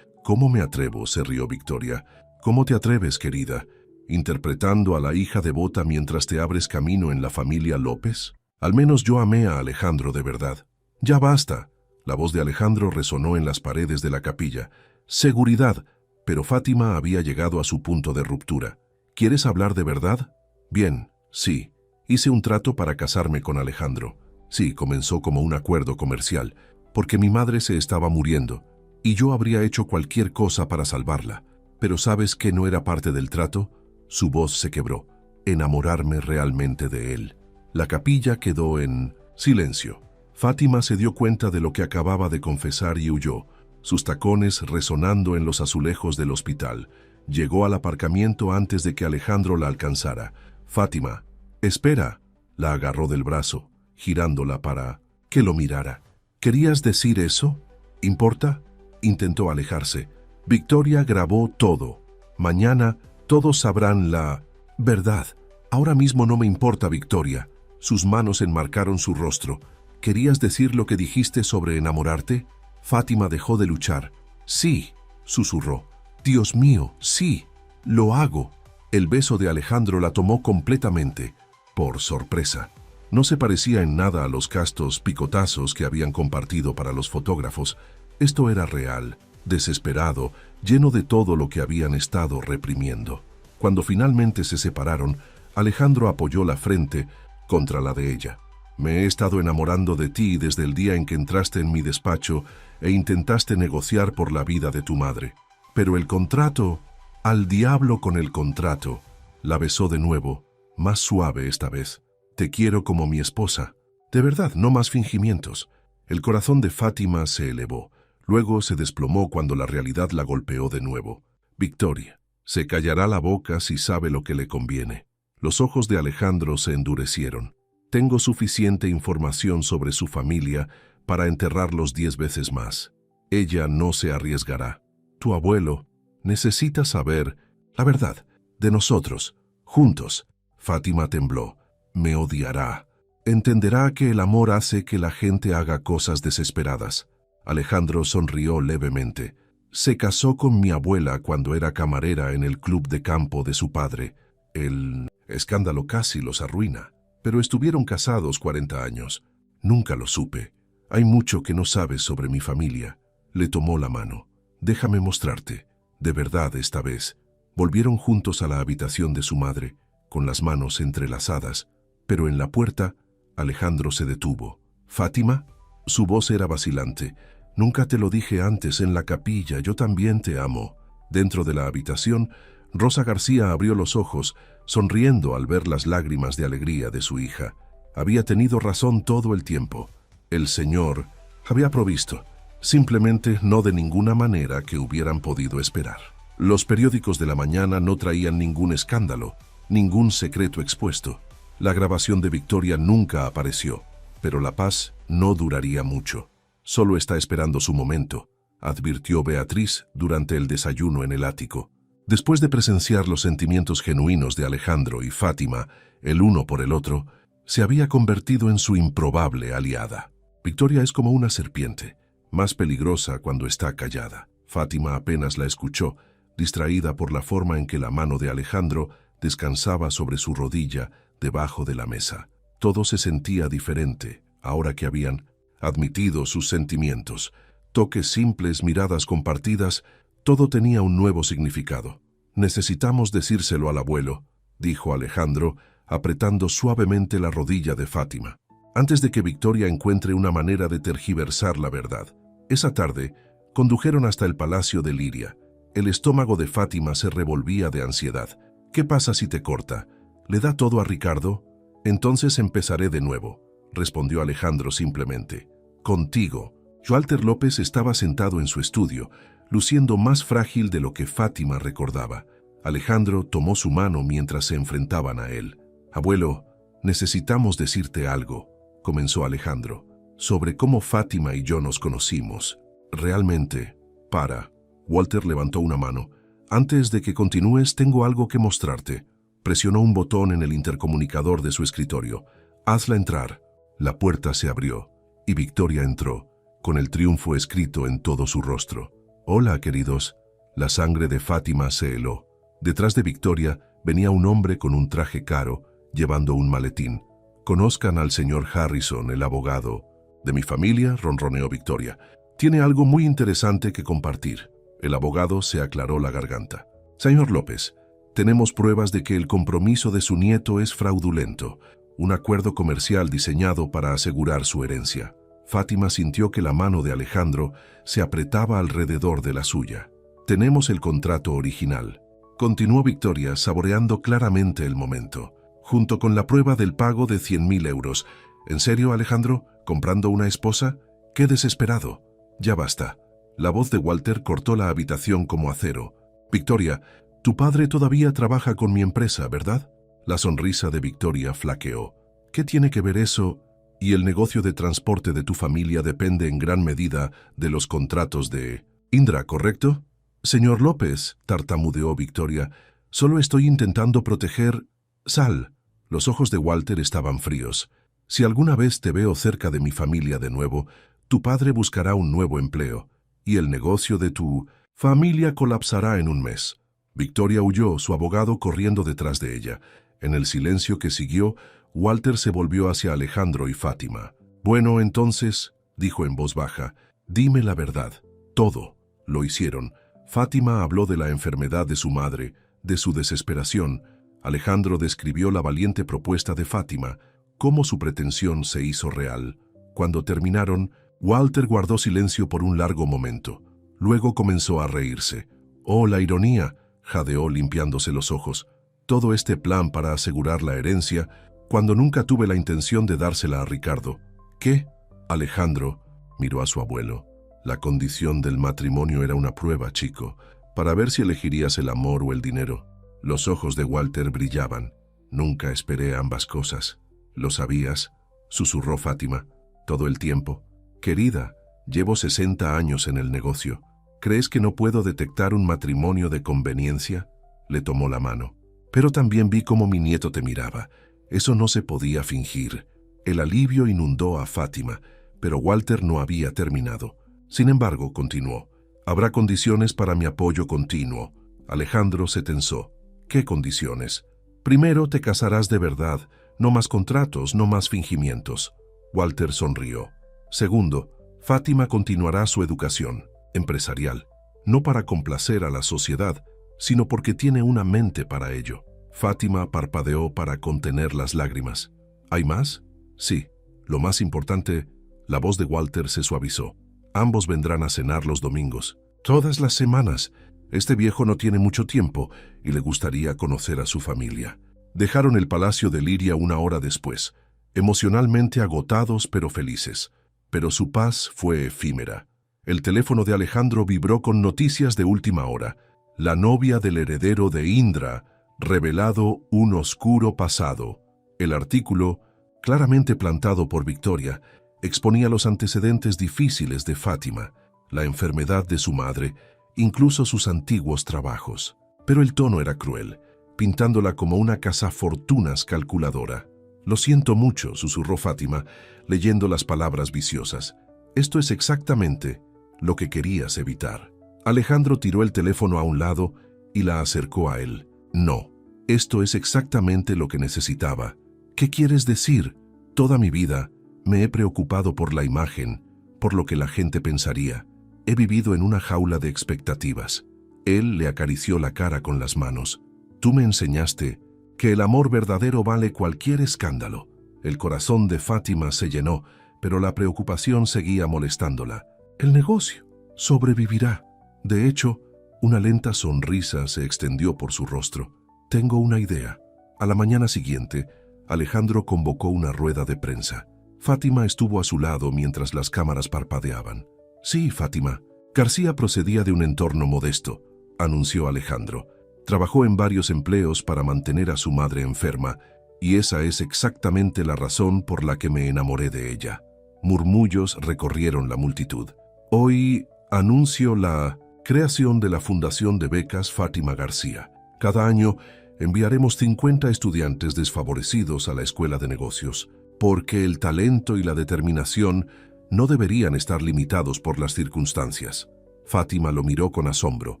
«¿Cómo me atrevo?», se rió Victoria. «¿Cómo te atreves, querida? ¿Interpretando a la hija devota mientras te abres camino en la familia López? Al menos yo amé a Alejandro de verdad». «Ya basta». La voz de Alejandro resonó en las paredes de la capilla. «Seguridad». Pero Fátima había llegado a su punto de ruptura. «¿Quieres hablar de verdad?» «Bien, sí. Hice un trato para casarme con Alejandro. Sí, comenzó como un acuerdo comercial, porque mi madre se estaba muriendo, y yo habría hecho cualquier cosa para salvarla. Pero ¿sabes qué no era parte del trato?». Su voz se quebró. «Enamorarme realmente de él». La capilla quedó en silencio. Fátima se dio cuenta de lo que acababa de confesar y huyó, sus tacones resonando en los azulejos del hospital. Llegó al aparcamiento antes de que Alejandro la alcanzara. «Fátima, espera». La agarró del brazo, girándola para que lo mirara. «¿Querías decir eso? ¿Importa?». Intentó alejarse. Victoria grabó todo. «Mañana todos sabrán la verdad». «Ahora mismo no me importa, Victoria». Sus manos enmarcaron su rostro. «¿Querías decir lo que dijiste sobre enamorarte?». Fátima dejó de luchar. «Sí», susurró. «Dios mío, sí, lo hago». El beso de Alejandro la tomó completamente, por sorpresa. No se parecía en nada a los castos picotazos que habían compartido para los fotógrafos. Esto era real, desesperado, lleno de todo lo que habían estado reprimiendo. Cuando finalmente se separaron, Alejandro apoyó la frente contra la de ella. Me he estado enamorando de ti desde el día en que entraste en mi despacho e intentaste negociar por la vida de tu madre. Pero el contrato, al diablo con el contrato. La besó de nuevo, más suave esta vez. Te quiero como mi esposa. De verdad, no más fingimientos. El corazón de Fátima se elevó. Luego se desplomó cuando la realidad la golpeó de nuevo. Victoria, se callará la boca si sabe lo que le conviene. Los ojos de Alejandro se endurecieron. Tengo suficiente información sobre su familia para enterrarlos 10 veces más. Ella no se arriesgará. Tu abuelo necesita saber la verdad de nosotros, juntos. Fátima tembló. Me odiará. Entenderá que el amor hace que la gente haga cosas desesperadas. Alejandro sonrió levemente. Se casó con mi abuela cuando era camarera en el club de campo de su padre. El escándalo casi los arruina. Pero estuvieron casados 40 años. Nunca lo supe. Hay mucho que no sabes sobre mi familia. Le tomó la mano. Déjame mostrarte. De verdad esta vez. Volvieron juntos a la habitación de su madre, con las manos entrelazadas, pero en la puerta, Alejandro se detuvo. «¿Fátima?» Su voz era vacilante. «Nunca te lo dije antes en la capilla, yo también te amo». Dentro de la habitación, Rosa García abrió los ojos, sonriendo al ver las lágrimas de alegría de su hija. Había tenido razón todo el tiempo. El Señor había provisto, simplemente no de ninguna manera que hubieran podido esperar. Los periódicos de la mañana no traían ningún escándalo, ningún secreto expuesto. La grabación de Victoria nunca apareció, pero la paz no duraría mucho. Solo está esperando su momento, advirtió Beatriz durante el desayuno en el ático. Después de presenciar los sentimientos genuinos de Alejandro y Fátima, el uno por el otro, se había convertido en su improbable aliada. Victoria es como una serpiente, más peligrosa cuando está callada. Fátima apenas la escuchó, distraída por la forma en que la mano de Alejandro descansaba sobre su rodilla debajo de la mesa. Todo se sentía diferente, ahora que habían admitido sus sentimientos. Toques simples, miradas compartidas, todo tenía un nuevo significado. «Necesitamos decírselo al abuelo», dijo Alejandro, apretando suavemente la rodilla de Fátima, antes de que Victoria encuentre una manera de tergiversar la verdad. Esa tarde, condujeron hasta el palacio de Liria. El estómago de Fátima se revolvía de ansiedad. «¿Qué pasa si te corta? ¿Le da todo a Ricardo?» «Entonces empezaré de nuevo», respondió Alejandro simplemente. «Contigo». Walter López estaba sentado en su estudio, luciendo más frágil de lo que Fátima recordaba. Alejandro tomó su mano mientras se enfrentaban a él. «Abuelo, necesitamos decirte algo», comenzó Alejandro, «sobre cómo Fátima y yo nos conocimos. Realmente, para». Walter levantó una mano. «Antes de que continúes, tengo algo que mostrarte». Presionó un botón en el intercomunicador de su escritorio. «Hazla entrar». La puerta se abrió, y Victoria entró, con el triunfo escrito en todo su rostro. «Hola, queridos». La sangre de Fátima se heló. Detrás de Victoria venía un hombre con un traje caro, llevando un maletín. «Conozcan al señor Harrison, el abogado». «De mi familia», ronroneó Victoria. «Tiene algo muy interesante que compartir». El abogado se aclaró la garganta. «Señor López, tenemos pruebas de que el compromiso de su nieto es fraudulento, un acuerdo comercial diseñado para asegurar su herencia». Fátima sintió que la mano de Alejandro se apretaba alrededor de la suya. «Tenemos el contrato original», continuó Victoria, saboreando claramente el momento, junto con la prueba del pago de 100.000 euros. «¿En serio, Alejandro? ¿Comprando una esposa? ¡Qué desesperado!» «Ya basta». La voz de Walter cortó la habitación como acero. «Victoria, tu padre todavía trabaja con mi empresa, ¿verdad?» La sonrisa de Victoria flaqueó. «¿Qué tiene que ver eso? Y el negocio de transporte de tu familia depende en gran medida de los contratos de Indra, ¿correcto?» «Señor López», tartamudeó Victoria, «solo estoy intentando proteger...» «Sal». Los ojos de Walter estaban fríos. «Si alguna vez te veo cerca de mi familia de nuevo, tu padre buscará un nuevo empleo, y el negocio de tu familia colapsará en un mes». Victoria huyó, su abogado corriendo detrás de ella. En el silencio que siguió, Walter se volvió hacia Alejandro y Fátima. «Bueno, entonces», dijo en voz baja, «dime la verdad. Todo». Lo hicieron. Fátima habló de la enfermedad de su madre, de su desesperación. Alejandro describió la valiente propuesta de Fátima, cómo su pretensión se hizo real. Cuando terminaron, Walter guardó silencio por un largo momento. Luego comenzó a reírse. «Oh, la ironía», jadeó limpiándose los ojos. «Todo este plan para asegurar la herencia, cuando nunca tuve la intención de dársela a Ricardo». «¿Qué?» Alejandro miró a su abuelo. «La condición del matrimonio era una prueba, chico, para ver si elegirías el amor o el dinero». Los ojos de Walter brillaban. «Nunca esperé ambas cosas». «¿Lo sabías?», susurró Fátima. «Todo el tiempo». «Querida, llevo 60 años en el negocio. ¿Crees que no puedo detectar un matrimonio de conveniencia?». Le tomó la mano. «Pero también vi cómo mi nieto te miraba. Eso no se podía fingir». El alivio inundó a Fátima, pero Walter no había terminado. Sin embargo, continuó. «Habrá condiciones para mi apoyo continuo». Alejandro se tensó. «¿Qué condiciones?». «Primero, te casarás de verdad. No más contratos, no más fingimientos». Walter sonrió. «Segundo, Fátima continuará su educación empresarial, no para complacer a la sociedad, sino porque tiene una mente para ello». Fátima parpadeó para contener las lágrimas. «¿Hay más?». «Sí. Lo más importante». La voz de Walter se suavizó. «Ambos vendrán a cenar los domingos». «Todas las semanas». Este viejo no tiene mucho tiempo y le gustaría conocer a su familia. Dejaron el palacio de Liria una hora después, emocionalmente agotados pero felices. Pero su paz fue efímera. El teléfono de Alejandro vibró con noticias de última hora. La novia del heredero de Indra, revelado un oscuro pasado. El artículo, claramente plantado por Victoria, exponía los antecedentes difíciles de Fátima, la enfermedad de su madre, incluso sus antiguos trabajos. Pero el tono era cruel, pintándola como una cazafortunas calculadora. «Lo siento mucho», susurró Fátima, leyendo las palabras viciosas. «Esto es exactamente lo que querías evitar». Alejandro tiró el teléfono a un lado y la acercó a él. «No, esto es exactamente lo que necesitaba». «¿Qué quieres decir?». «Toda mi vida me he preocupado por la imagen, por lo que la gente pensaría. He vivido en una jaula de expectativas». Él le acarició la cara con las manos. «Tú me enseñaste que el amor verdadero vale cualquier escándalo». El corazón de Fátima se llenó, pero la preocupación seguía molestándola. «El negocio sobrevivirá». De hecho, una lenta sonrisa se extendió por su rostro. «Tengo una idea». A la mañana siguiente, Alejandro convocó una rueda de prensa. Fátima estuvo a su lado mientras las cámaras parpadeaban. «Sí, Fátima». García procedía de un entorno modesto, anunció Alejandro. Trabajó en varios empleos para mantener a su madre enferma, y esa es exactamente la razón por la que me enamoré de ella. Murmullos recorrieron la multitud. «Hoy anuncio la creación de la Fundación de Becas Fátima García. Cada año enviaremos 50 estudiantes desfavorecidos a la Escuela de Negocios, porque el talento y la determinación no deberían estar limitados por las circunstancias». Fátima lo miró con asombro.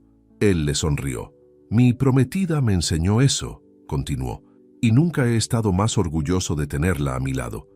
Él le sonrió. «Mi prometida me enseñó eso», continuó, «y nunca he estado más orgulloso de tenerla a mi lado».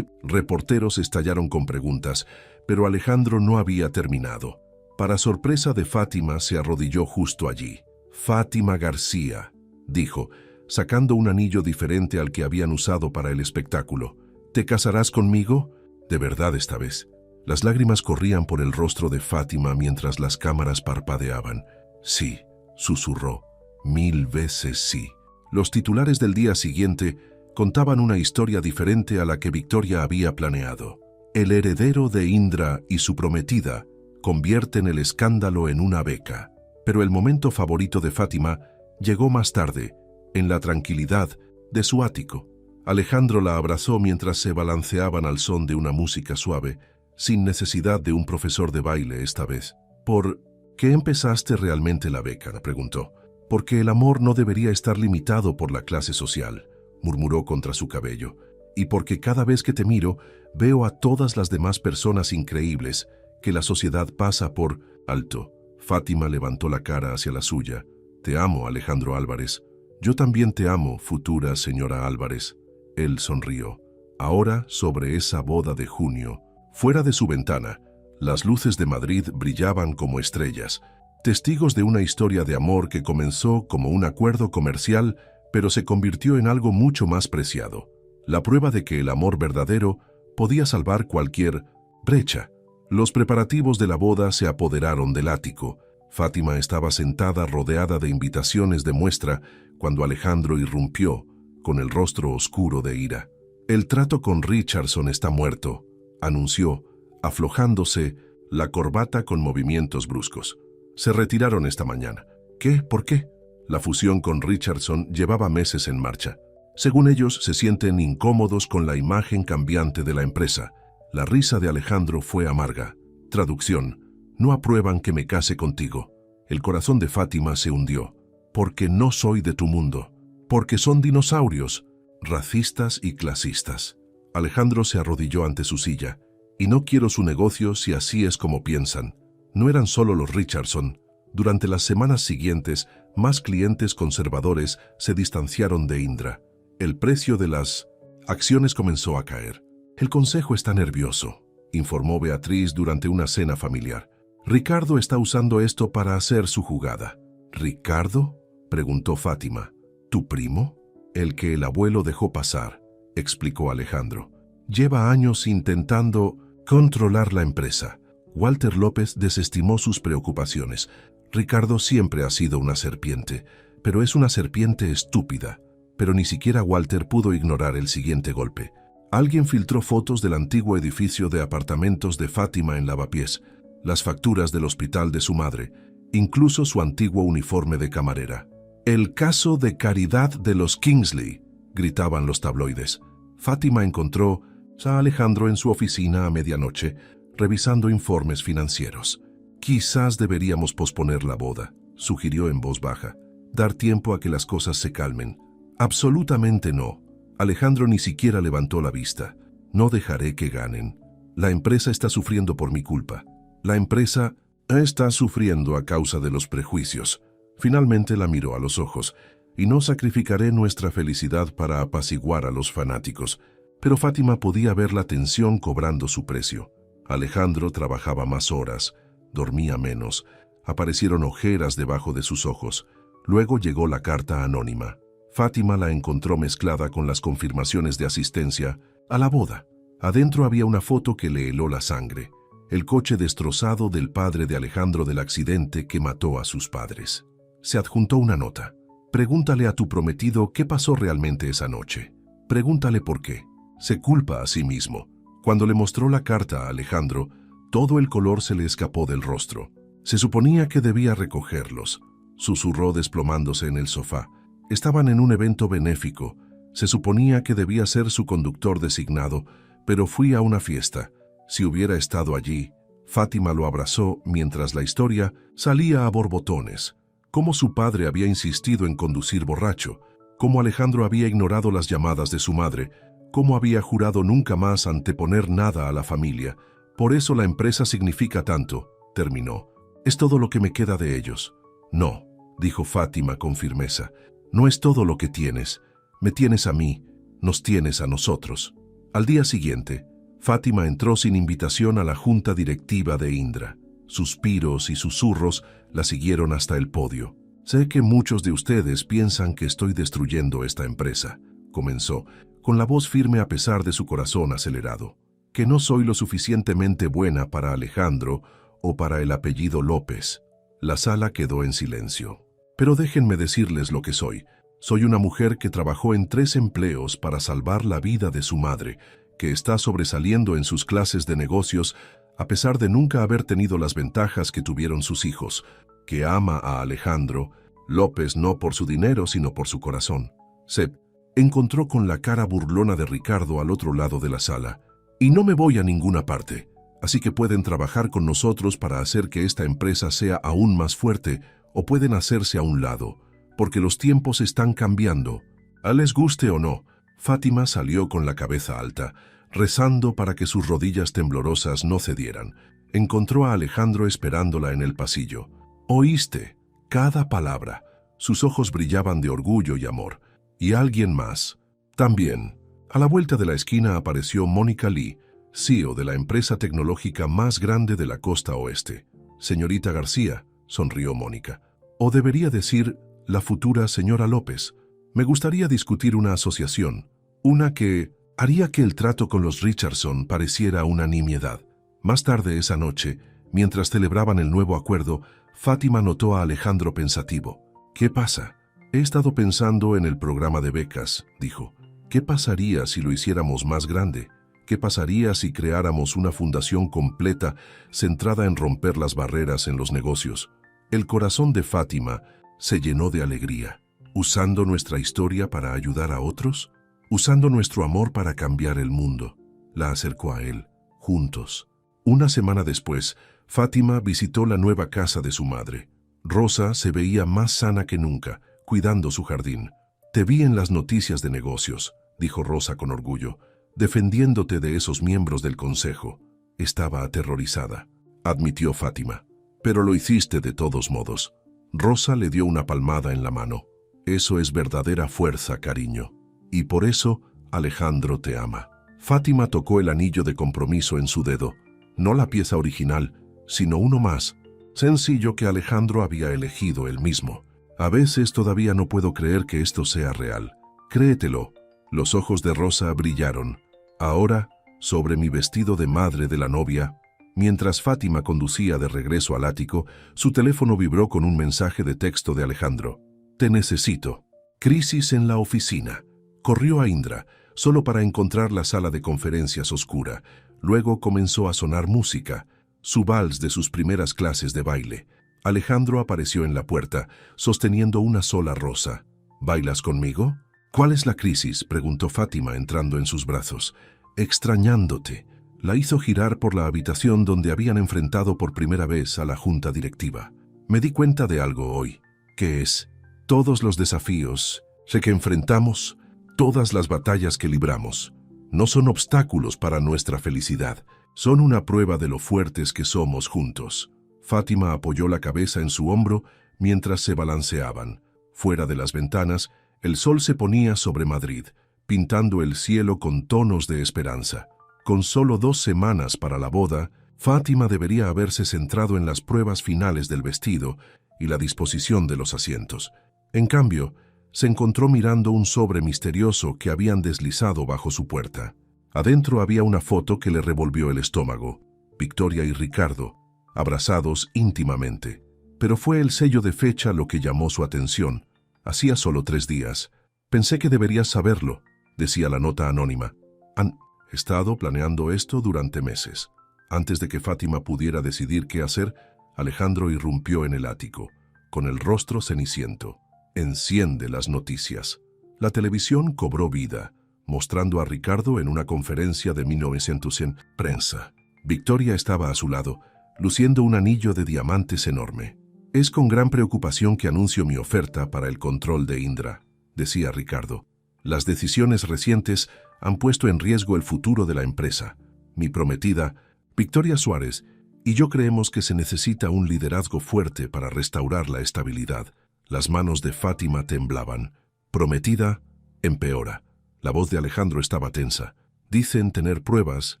Reporteros estallaron con preguntas, pero Alejandro no había terminado. Para sorpresa de Fátima, se arrodilló justo allí. «Fátima García», dijo, sacando un anillo diferente al que habían usado para el espectáculo. «¿Te casarás conmigo?». «De verdad esta vez». Las lágrimas corrían por el rostro de Fátima mientras las cámaras parpadeaban. «Sí», susurró, «1000 veces sí». Los titulares del día siguiente contaban una historia diferente a la que Victoria había planeado. El heredero de Indra y su prometida convierten el escándalo en una beca. Pero el momento favorito de Fátima llegó más tarde, en la tranquilidad de su ático. Alejandro la abrazó mientras se balanceaban al son de una música suave, sin necesidad de un profesor de baile esta vez. «¿Por qué empezaste realmente la beca?», preguntó. «Porque el amor no debería estar limitado por la clase social», murmuró contra su cabello. «Y porque cada vez que te miro, veo a todas las demás personas increíbles que la sociedad pasa por alto». Fátima levantó la cara hacia la suya. «Te amo, Alejandro Álvarez». «Yo también te amo, futura señora Álvarez». Él sonrió. Ahora, sobre esa boda de junio, fuera de su ventana, las luces de Madrid brillaban como estrellas, testigos de una historia de amor que comenzó como un acuerdo comercial, pero se convirtió en algo mucho más preciado. la prueba de que el amor verdadero podía salvar cualquier brecha. Los preparativos de la boda se apoderaron del ático. Fátima estaba sentada rodeada de invitaciones de muestra cuando Alejandro irrumpió, con el rostro oscuro de ira. «El trato con Richardson está muerto», anunció, aflojándose la corbata con movimientos bruscos. «Se retiraron esta mañana». «¿Qué? ¿Por qué?» La fusión con Richardson llevaba meses en marcha. Según ellos, se sienten incómodos con la imagen cambiante de la empresa. La risa de Alejandro fue amarga. Traducción: «No aprueban que me case contigo». El corazón de Fátima se hundió. «Porque no soy de tu mundo. Porque son dinosaurios, racistas y clasistas». Alejandro se arrodilló ante su silla. «Y no quiero su negocio si así es como piensan». No eran solo los Richardson. Durante las semanas siguientes, más clientes conservadores se distanciaron de Indra. El precio de las acciones comenzó a caer. «El consejo está nervioso», informó Beatriz durante una cena familiar. «Ricardo está usando esto para hacer su jugada». «¿Ricardo?», preguntó Fátima. «¿Tu primo?». «El que el abuelo dejó pasar», explicó Alejandro. «Lleva años intentando controlar la empresa». Walter López desestimó sus preocupaciones. «Ricardo siempre ha sido una serpiente, pero es una serpiente estúpida». Pero ni siquiera Walter pudo ignorar el siguiente golpe. Alguien filtró fotos del antiguo edificio de apartamentos de Fátima en Lavapiés, las facturas del hospital de su madre, incluso su antiguo uniforme de camarera. «El caso de caridad de los Kingsley», gritaban los tabloides. Fátima encontró a Alejandro en su oficina a medianoche, revisando informes financieros. «Quizás deberíamos posponer la boda», sugirió en voz baja. «Dar tiempo a que las cosas se calmen». «Absolutamente no». Alejandro ni siquiera levantó la vista. «No dejaré que ganen. La empresa está sufriendo por mi culpa. La empresa está sufriendo a causa de los prejuicios». Finalmente la miró a los ojos. «Y no sacrificaré nuestra felicidad para apaciguar a los fanáticos». Pero Fátima podía ver la tensión cobrando su precio. Alejandro trabajaba más horas, dormía menos, aparecieron ojeras debajo de sus ojos. Luego llegó la carta anónima. Fátima la encontró mezclada con las confirmaciones de asistencia a la boda. Adentro había una foto que le heló la sangre, el coche destrozado del padre de Alejandro del accidente que mató a sus padres. Se adjuntó una nota. «Pregúntale a tu prometido qué pasó realmente esa noche. Pregúntale por qué». Se culpa a sí mismo. Cuando le mostró la carta a Alejandro, todo el color se le escapó del rostro. Se suponía que debía recogerlos. Susurró desplomándose en el sofá. Estaban en un evento benéfico. Se suponía que debía ser su conductor designado, pero fui a una fiesta. Si hubiera estado allí, Fátima lo abrazó mientras la historia salía a borbotones. Cómo su padre había insistido en conducir borracho, cómo Alejandro había ignorado las llamadas de su madre, cómo había jurado nunca más anteponer nada a la familia. «Por eso la empresa significa tanto», terminó. «Es todo lo que me queda de ellos». «No», dijo Fátima con firmeza. «No es todo lo que tienes. Me tienes a mí, nos tienes a nosotros». Al día siguiente, Fátima entró sin invitación a la junta directiva de Indra. Suspiros y susurros la siguieron hasta el podio. «Sé que muchos de ustedes piensan que estoy destruyendo esta empresa», comenzó, con la voz firme a pesar de su corazón acelerado. «Que no soy lo suficientemente buena para Alejandro o para el apellido López». La sala quedó en silencio. «Pero déjenme decirles lo que soy. Soy una mujer que trabajó en 3 empleos para salvar la vida de su madre, que está sobresaliendo en sus clases de negocios a pesar de nunca haber tenido las ventajas que tuvieron sus hijos, que ama a Alejandro López no por su dinero sino por su corazón». Se encontró con la cara burlona de Ricardo al otro lado de la sala. «Y no me voy a ninguna parte, así que pueden trabajar con nosotros para hacer que esta empresa sea aún más fuerte o pueden hacerse a un lado, porque los tiempos están cambiando». A les guste o no, Fátima salió con la cabeza alta, rezando para que sus rodillas temblorosas no cedieran. Encontró a Alejandro esperándola en el pasillo. «Oíste cada palabra». Sus ojos brillaban de orgullo y amor. «Y alguien más también». A la vuelta de la esquina apareció Mónica Lee, CEO de la empresa tecnológica más grande de la costa oeste. «Señorita García», sonrió Mónica. «O debería decir, la futura señora López. Me gustaría discutir una asociación, una que haría que el trato con los Richardson pareciera una nimiedad. Más tarde esa noche, mientras celebraban el nuevo acuerdo, Fátima notó a Alejandro pensativo. «¿Qué pasa?» «He estado pensando en el programa de becas», dijo. «¿Qué pasaría si lo hiciéramos más grande? ¿Qué pasaría si creáramos una fundación completa centrada en romper las barreras en los negocios?» El corazón de Fátima se llenó de alegría. ¿Usando nuestra historia para ayudar a otros? ¿Usando nuestro amor para cambiar el mundo? La acercó a él, juntos. Una semana después, Fátima visitó la nueva casa de su madre. Rosa se veía más sana que nunca, cuidando su jardín. «Te vi en las noticias de negocios», dijo Rosa con orgullo, «defendiéndote de esos miembros del consejo». Estaba aterrorizada, admitió Fátima. «Pero lo hiciste de todos modos». Rosa le dio una palmada en la mano. «Eso es verdadera fuerza, cariño. Y por eso Alejandro te ama». Fátima tocó el anillo de compromiso en su dedo. No la pieza original, sino uno más, sencillo, que Alejandro había elegido él mismo. «A veces todavía no puedo creer que esto sea real». «Créetelo». Los ojos de Rosa brillaron. Ahora, sobre mi vestido de madre de la novia, mientras Fátima conducía de regreso al ático, su teléfono vibró con un mensaje de texto de Alejandro. «Te necesito». Crisis en la oficina. Corrió a Indra, solo para encontrar la sala de conferencias oscura. Luego comenzó a sonar música, su vals de sus primeras clases de baile. Alejandro apareció en la puerta, sosteniendo una sola rosa. «¿Bailas conmigo?» «¿Cuál es la crisis?», preguntó Fátima entrando en sus brazos. «Extrañándote». La hizo girar por la habitación donde habían enfrentado por primera vez a la junta directiva. «Me di cuenta de algo hoy». «¿Qué es?» «Todos los desafíos que enfrentamos, todas las batallas que libramos, no son obstáculos para nuestra felicidad, son una prueba de lo fuertes que somos juntos». Fátima apoyó la cabeza en su hombro mientras se balanceaban. Fuera de las ventanas, el sol se ponía sobre Madrid, pintando el cielo con tonos de esperanza. Con solo 2 semanas para la boda, Fátima debería haberse centrado en las pruebas finales del vestido y la disposición de los asientos. En cambio, se encontró mirando un sobre misterioso que habían deslizado bajo su puerta. Adentro había una foto que le revolvió el estómago. Victoria y Ricardo, abrazados íntimamente. Pero fue el sello de fecha lo que llamó su atención. Hacía solo 3 días. «Pensé que deberías saberlo», decía la nota anónima. «Han estado planeando esto durante meses». Antes de que Fátima pudiera decidir qué hacer, Alejandro irrumpió en el ático, con el rostro ceniciento. «Enciende las noticias». La televisión cobró vida, mostrando a Ricardo en una conferencia de 1900 en prensa. Victoria estaba a su lado, luciendo un anillo de diamantes enorme. «Es con gran preocupación que anuncio mi oferta para el control de Indra», decía Ricardo. «Las decisiones recientes han puesto en riesgo el futuro de la empresa. Mi prometida, Victoria Suárez, y yo creemos que se necesita un liderazgo fuerte para restaurar la estabilidad». Las manos de Fátima temblaban. «Prometida, empeora». La voz de Alejandro estaba tensa. «Dicen tener pruebas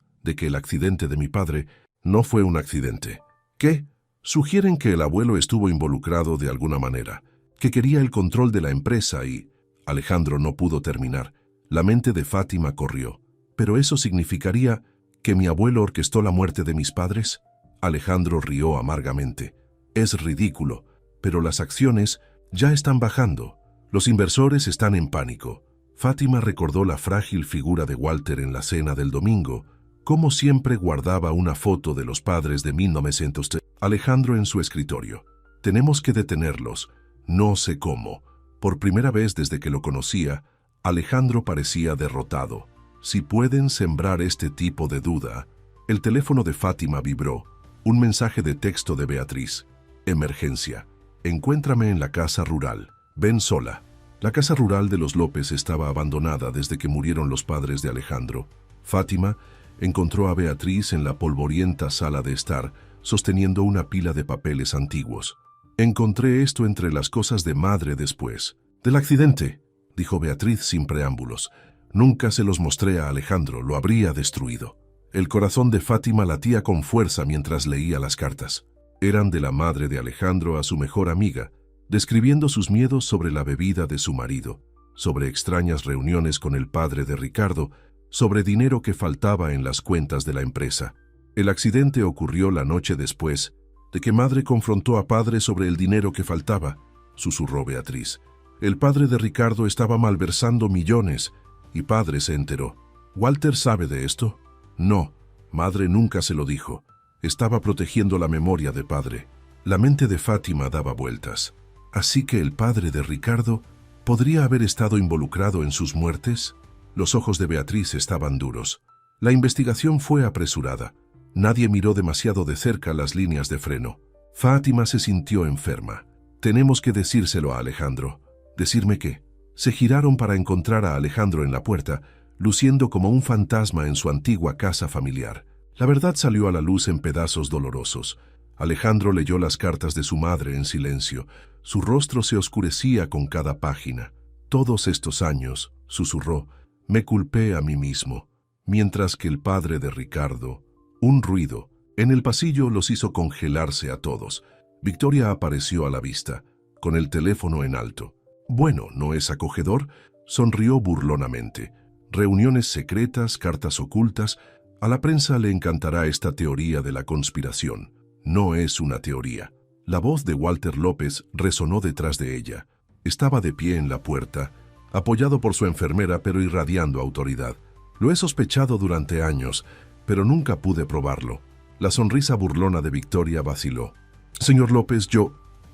de que el accidente de mi padre no fue un accidente». «¿Qué?» «Sugieren que el abuelo estuvo involucrado de alguna manera, que quería el control de la empresa y...» Alejandro no pudo terminar. La mente de Fátima corrió. «¿Pero eso significaría que mi abuelo orquestó la muerte de mis padres?» Alejandro rió amargamente. «Es ridículo, pero las acciones ya están bajando. Los inversores están en pánico». Fátima recordó la frágil figura de Walter en la cena del domingo, como siempre guardaba una foto de los padres de 1903. Alejandro en su escritorio. «Tenemos que detenerlos. No sé cómo». Por primera vez desde que lo conocía, Alejandro parecía derrotado. «Si pueden sembrar este tipo de duda». El teléfono de Fátima vibró. Un mensaje de texto de Beatriz. «Emergencia. Encuéntrame en la casa rural. Ven sola». La casa rural de los López estaba abandonada desde que murieron los padres de Alejandro. Fátima encontró a Beatriz en la polvorienta sala de estar, sosteniendo una pila de papeles antiguos. «Encontré esto entre las cosas de madre después del accidente», dijo Beatriz sin preámbulos. «Nunca se los mostré a Alejandro, lo habría destruido». El corazón de Fátima latía con fuerza mientras leía las cartas. Eran de la madre de Alejandro a su mejor amiga, describiendo sus miedos sobre la bebida de su marido, sobre extrañas reuniones con el padre de Ricardo sobre dinero que faltaba en las cuentas de la empresa. El accidente ocurrió la noche después de que madre confrontó a padre sobre el dinero que faltaba, susurró Beatriz. El padre de Ricardo estaba malversando millones y padre se enteró. ¿Walter sabe de esto? No, madre nunca se lo dijo. Estaba protegiendo la memoria de padre. La mente de Fátima daba vueltas. ¿Así que el padre de Ricardo podría haber estado involucrado en sus muertes? Los ojos de Beatriz estaban duros. La investigación fue apresurada. Nadie miró demasiado de cerca las líneas de freno. Fátima se sintió enferma. Tenemos que decírselo a Alejandro. ¿Decirme qué? Se giraron para encontrar a Alejandro en la puerta, luciendo como un fantasma en su antigua casa familiar. La verdad salió a la luz en pedazos dolorosos. Alejandro leyó las cartas de su madre en silencio. Su rostro se oscurecía con cada página. Todos estos años, susurró, me culpé a mí mismo. Mientras que el padre de Ricardo, un ruido, en el pasillo los hizo congelarse a todos. Victoria apareció a la vista, con el teléfono en alto. Bueno, ¿no es acogedor? Sonrió burlonamente. Reuniones secretas, cartas ocultas. A la prensa le encantará esta teoría de la conspiración. No es una teoría. La voz de Walter López resonó detrás de ella. Estaba de pie en la puerta, apoyado por su enfermera pero irradiando autoridad. Lo he sospechado durante años, pero nunca pude probarlo. La sonrisa burlona de Victoria vaciló. Señor López,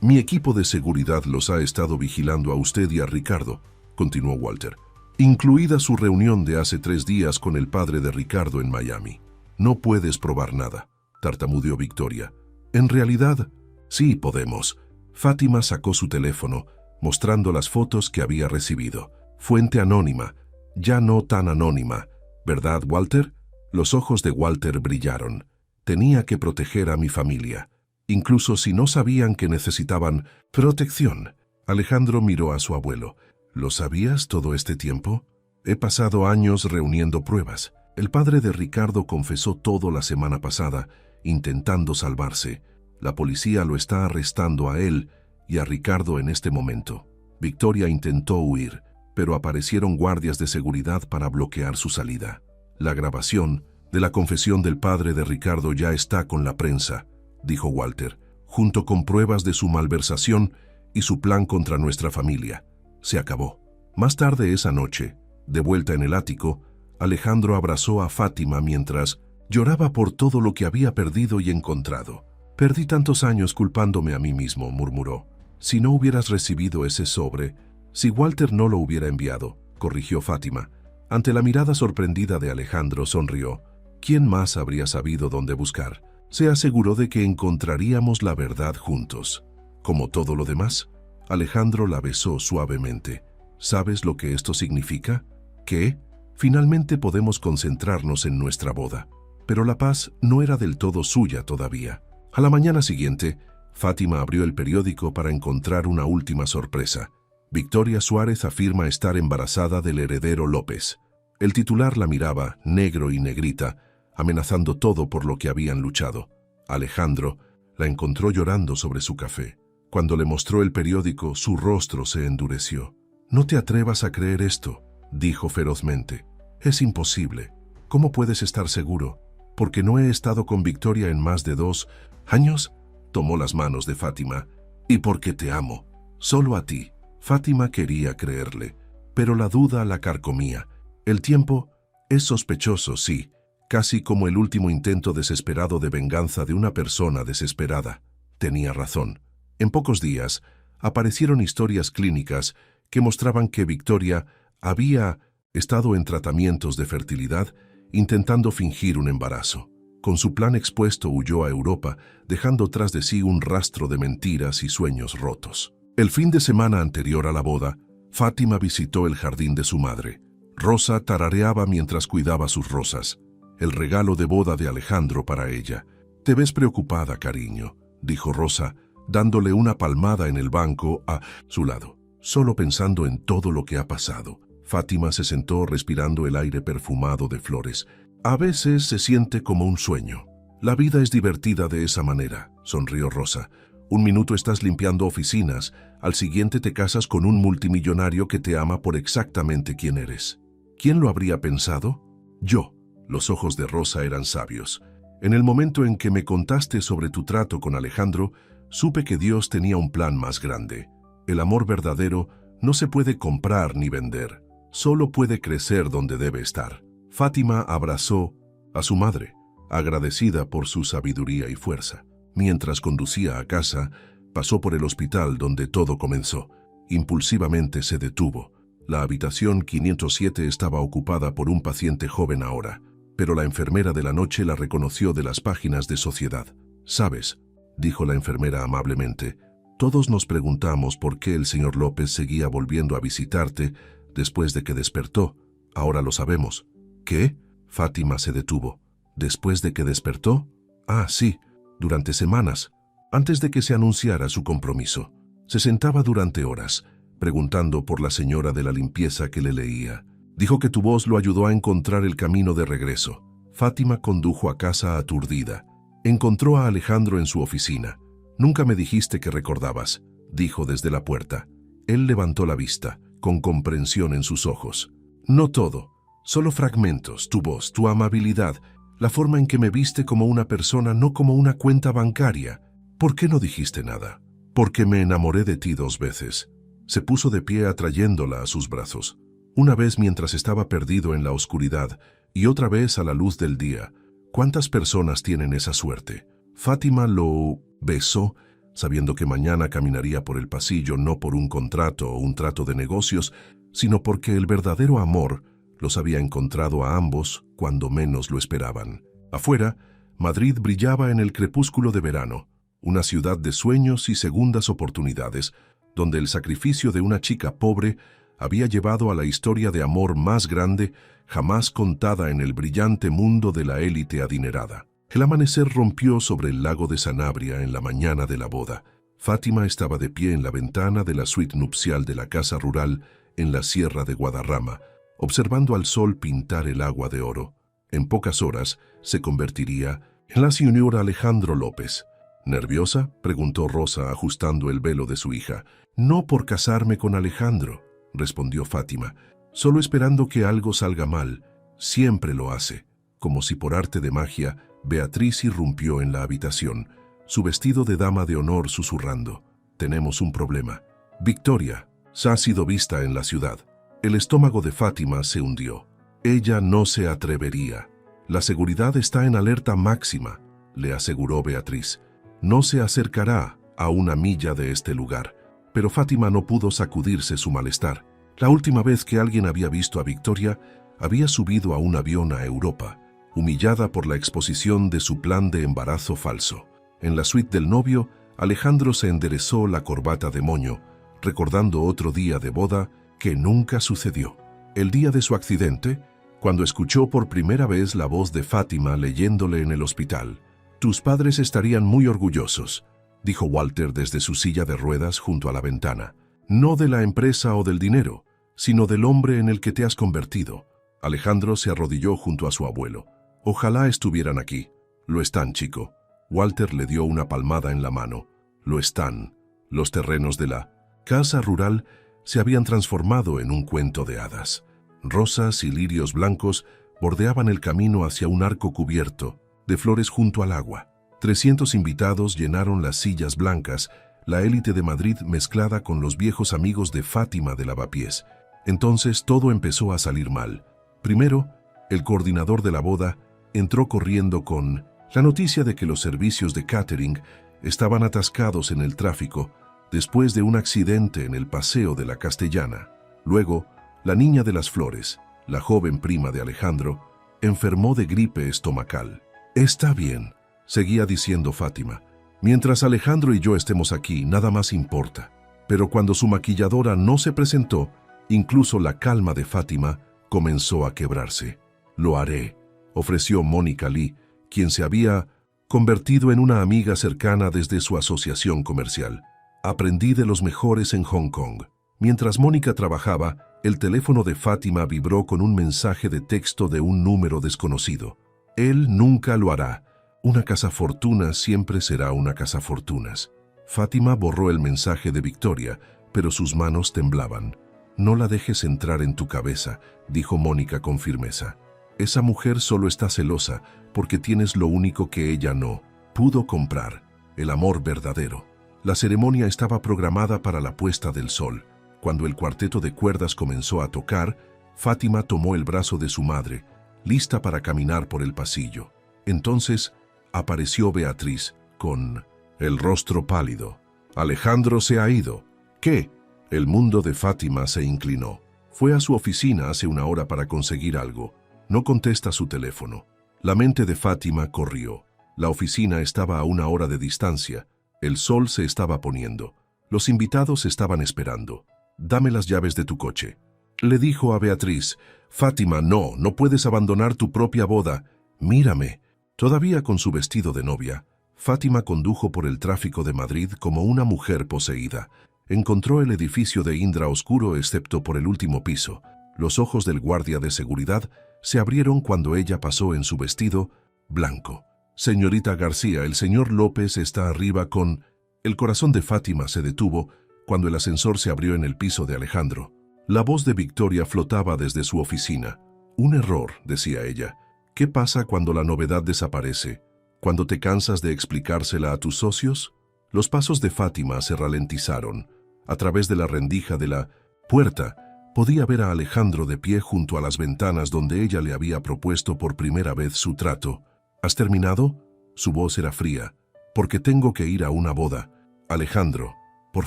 mi equipo de seguridad los ha estado vigilando a usted y a Ricardo, continuó Walter, incluida su reunión de hace 3 días con el padre de Ricardo en Miami. No puedes probar nada, tartamudeó Victoria. En realidad, sí podemos. Fátima sacó su teléfono, mostrando las fotos que había recibido. Fuente anónima, ya no tan anónima, ¿verdad, Walter? Los ojos de Walter brillaron. Tenía que proteger a mi familia, incluso si no sabían que necesitaban protección. Alejandro miró a su abuelo. ¿Lo sabías todo este tiempo? He pasado años reuniendo pruebas. El padre de Ricardo confesó todo la semana pasada, intentando salvarse. La policía lo está arrestando a él y a Ricardo en este momento. Victoria intentó huir, pero aparecieron guardias de seguridad para bloquear su salida. La grabación de la confesión del padre de Ricardo ya está con la prensa, dijo Walter, junto con pruebas de su malversación y su plan contra nuestra familia. Se acabó. Más tarde esa noche, de vuelta en el ático, Alejandro abrazó a Fátima mientras lloraba por todo lo que había perdido y encontrado. Perdí tantos años culpándome a mí mismo, murmuró. Si no hubieras recibido ese sobre, si Walter no lo hubiera enviado, corrigió Fátima. Ante la mirada sorprendida de Alejandro sonrió. ¿Quién más habría sabido dónde buscar? Se aseguró de que encontraríamos la verdad juntos. Como todo lo demás, Alejandro la besó suavemente. ¿Sabes lo que esto significa? Que finalmente podemos concentrarnos en nuestra boda. Pero la paz no era del todo suya todavía. A la mañana siguiente, Fátima abrió el periódico para encontrar una última sorpresa. Victoria Suárez afirma estar embarazada del heredero López. El titular la miraba, negro y negrita, amenazando todo por lo que habían luchado. Alejandro la encontró llorando sobre su café. Cuando le mostró el periódico, su rostro se endureció. «No te atrevas a creer esto», dijo ferozmente. «Es imposible. ¿Cómo puedes estar seguro? Porque no he estado con Victoria en más de 2 años», tomó las manos de Fátima. «Y porque te amo. Solo a ti». Fátima quería creerle, pero la duda la carcomía. El tiempo es sospechoso, sí, casi como el último intento desesperado de venganza de una persona desesperada. Tenía razón. En pocos días, aparecieron historias clínicas que mostraban que Victoria había estado en tratamientos de fertilidad intentando fingir un embarazo. Con su plan expuesto huyó a Europa, dejando tras de sí un rastro de mentiras y sueños rotos. El fin de semana anterior a la boda, Fátima visitó el jardín de su madre. Rosa tarareaba mientras cuidaba sus rosas. El regalo de boda de Alejandro para ella. «Te ves preocupada, cariño», dijo Rosa, dándole una palmada en el banco a su lado. Solo pensando en todo lo que ha pasado. Fátima se sentó respirando el aire perfumado de flores. «A veces se siente como un sueño. La vida es divertida de esa manera», sonrió Rosa. «Un minuto estás limpiando oficinas, al siguiente te casas con un multimillonario que te ama por exactamente quién eres». «¿Quién lo habría pensado?», Yo. Los ojos de Rosa eran sabios. En el momento en que me contaste sobre tu trato con Alejandro, supe que Dios tenía un plan más grande. El amor verdadero no se puede comprar ni vender, solo puede crecer donde debe estar. Fátima abrazó a su madre, agradecida por su sabiduría y fuerza. Mientras conducía a casa, pasó por el hospital donde todo comenzó. Impulsivamente se detuvo. La habitación 507 estaba ocupada por un paciente joven ahora, pero la enfermera de la noche la reconoció de las páginas de Sociedad. «¿Sabes?», dijo la enfermera amablemente, «todos nos preguntamos por qué el señor López seguía volviendo a visitarte después de que despertó. Ahora lo sabemos». «¿Qué?», Fátima se detuvo. «¿Después de que despertó?». «Ah, sí, durante semanas, antes de que se anunciara su compromiso. Se sentaba durante horas, preguntando por la señora de la limpieza que le leía. Dijo que tu voz lo ayudó a encontrar el camino de regreso». Fátima condujo a casa aturdida. Encontró a Alejandro en su oficina. «Nunca me dijiste que recordabas», dijo desde la puerta. Él levantó la vista, con comprensión en sus ojos. «No todo, solo fragmentos, tu voz, tu amabilidad, la forma en que me viste como una persona, no como una cuenta bancaria. ¿Por qué no dijiste nada?». «Porque me enamoré de ti 2 veces». Se puso de pie atrayéndola a sus brazos. Una vez mientras estaba perdido en la oscuridad y otra vez a la luz del día. ¿Cuántas personas tienen esa suerte? Fátima lo besó, sabiendo que mañana caminaría por el pasillo no por un contrato o un trato de negocios, sino porque el verdadero amor los había encontrado a ambos cuando menos lo esperaban. Afuera, Madrid brillaba en el crepúsculo de verano, una ciudad de sueños y segundas oportunidades, donde el sacrificio de una chica pobre había llevado a la historia de amor más grande jamás contada en el brillante mundo de la élite adinerada. El amanecer rompió sobre el lago de Sanabria en la mañana de la boda. Fátima estaba de pie en la ventana de la suite nupcial de la casa rural en la sierra de Guadarrama, observando al sol pintar el agua de oro. En pocas horas se convertiría en la señora Alejandro López. «¿Nerviosa?», preguntó Rosa ajustando el velo de su hija. «No por casarme con Alejandro», respondió Fátima, «solo esperando que algo salga mal. Siempre lo hace». Como si por arte de magia, Beatriz irrumpió en la habitación, su vestido de dama de honor susurrando. «Tenemos un problema. Victoria se ha sido vista en la ciudad». El estómago de Fátima se hundió. Ella no se atrevería. «La seguridad está en alerta máxima», le aseguró Beatriz. «No se acercará a 1 milla de este lugar». Pero Fátima no pudo sacudirse su malestar. La última vez que alguien había visto a Victoria, había subido a un avión a Europa, humillada por la exposición de su plan de embarazo falso. En la suite del novio, Alejandro se enderezó la corbata de moño, recordando otro día de boda que nunca sucedió. El día de su accidente, cuando escuchó por primera vez la voz de Fátima leyéndole en el hospital. «Tus padres estarían muy orgullosos», dijo Walter desde su silla de ruedas junto a la ventana. «No de la empresa o del dinero, sino del hombre en el que te has convertido». Alejandro se arrodilló junto a su abuelo. «Ojalá estuvieran aquí». «Lo están, chico». Walter le dio una palmada en la mano. «Lo están». Los terrenos de la casa rural se habían transformado en un cuento de hadas. Rosas y lirios blancos bordeaban el camino hacia un arco cubierto de flores junto al agua. 300 invitados llenaron las sillas blancas, la élite de Madrid mezclada con los viejos amigos de Fátima de Lavapiés. Entonces todo empezó a salir mal. Primero, el coordinador de la boda entró corriendo con la noticia de que los servicios de catering estaban atascados en el tráfico después de un accidente en el paseo de la Castellana. Luego, la niña de las flores, la joven prima de Alejandro, enfermó de gripe estomacal. «Está bien», seguía diciendo Fátima. «Mientras Alejandro y yo estemos aquí, nada más importa». Pero cuando su maquilladora no se presentó, incluso la calma de Fátima comenzó a quebrarse. «Lo haré», ofreció Mónica Lee, quien se había convertido en una amiga cercana desde su asociación comercial. «Aprendí de los mejores en Hong Kong». Mientras Mónica trabajaba, el teléfono de Fátima vibró con un mensaje de texto de un número desconocido. «Él nunca lo hará. Una cazafortunas siempre será una cazafortunas». Fátima borró el mensaje de Victoria, pero sus manos temblaban. «No la dejes entrar en tu cabeza», dijo Mónica con firmeza. Esa mujer solo está celosa porque tienes lo único que ella no pudo comprar, el amor verdadero. La ceremonia estaba programada para la puesta del sol. Cuando el cuarteto de cuerdas comenzó a tocar, Fátima tomó el brazo de su madre, lista para caminar por el pasillo. Entonces apareció Beatriz, con el rostro pálido. «Alejandro se ha ido». «¿Qué?». El mundo de Fátima se inclinó. Fue a su oficina hace una hora para conseguir algo. No contesta su teléfono. La mente de Fátima corrió. La oficina estaba a una hora de distancia. El sol se estaba poniendo. Los invitados estaban esperando. «Dame las llaves de tu coche», le dijo a Beatriz. «Fátima, no puedes abandonar tu propia boda. Mírame». Todavía con su vestido de novia, Fátima condujo por el tráfico de Madrid como una mujer poseída. Encontró el edificio de Indra oscuro excepto por el último piso. Los ojos del guardia de seguridad se abrieron cuando ella pasó en su vestido blanco. «Señorita García, el señor López está arriba con...». El corazón de Fátima se detuvo cuando el ascensor se abrió en el piso de Alejandro. La voz de Victoria flotaba desde su oficina. «Un error», decía ella. «¿Qué pasa cuando la novedad desaparece? ¿Cuando te cansas de explicársela a tus socios?». Los pasos de Fátima se ralentizaron. A través de la rendija de la puerta, podía ver a Alejandro de pie junto a las ventanas donde ella le había propuesto por primera vez su trato. «¿Has terminado?». Su voz era fría. «Porque tengo que ir a una boda». «Alejandro, por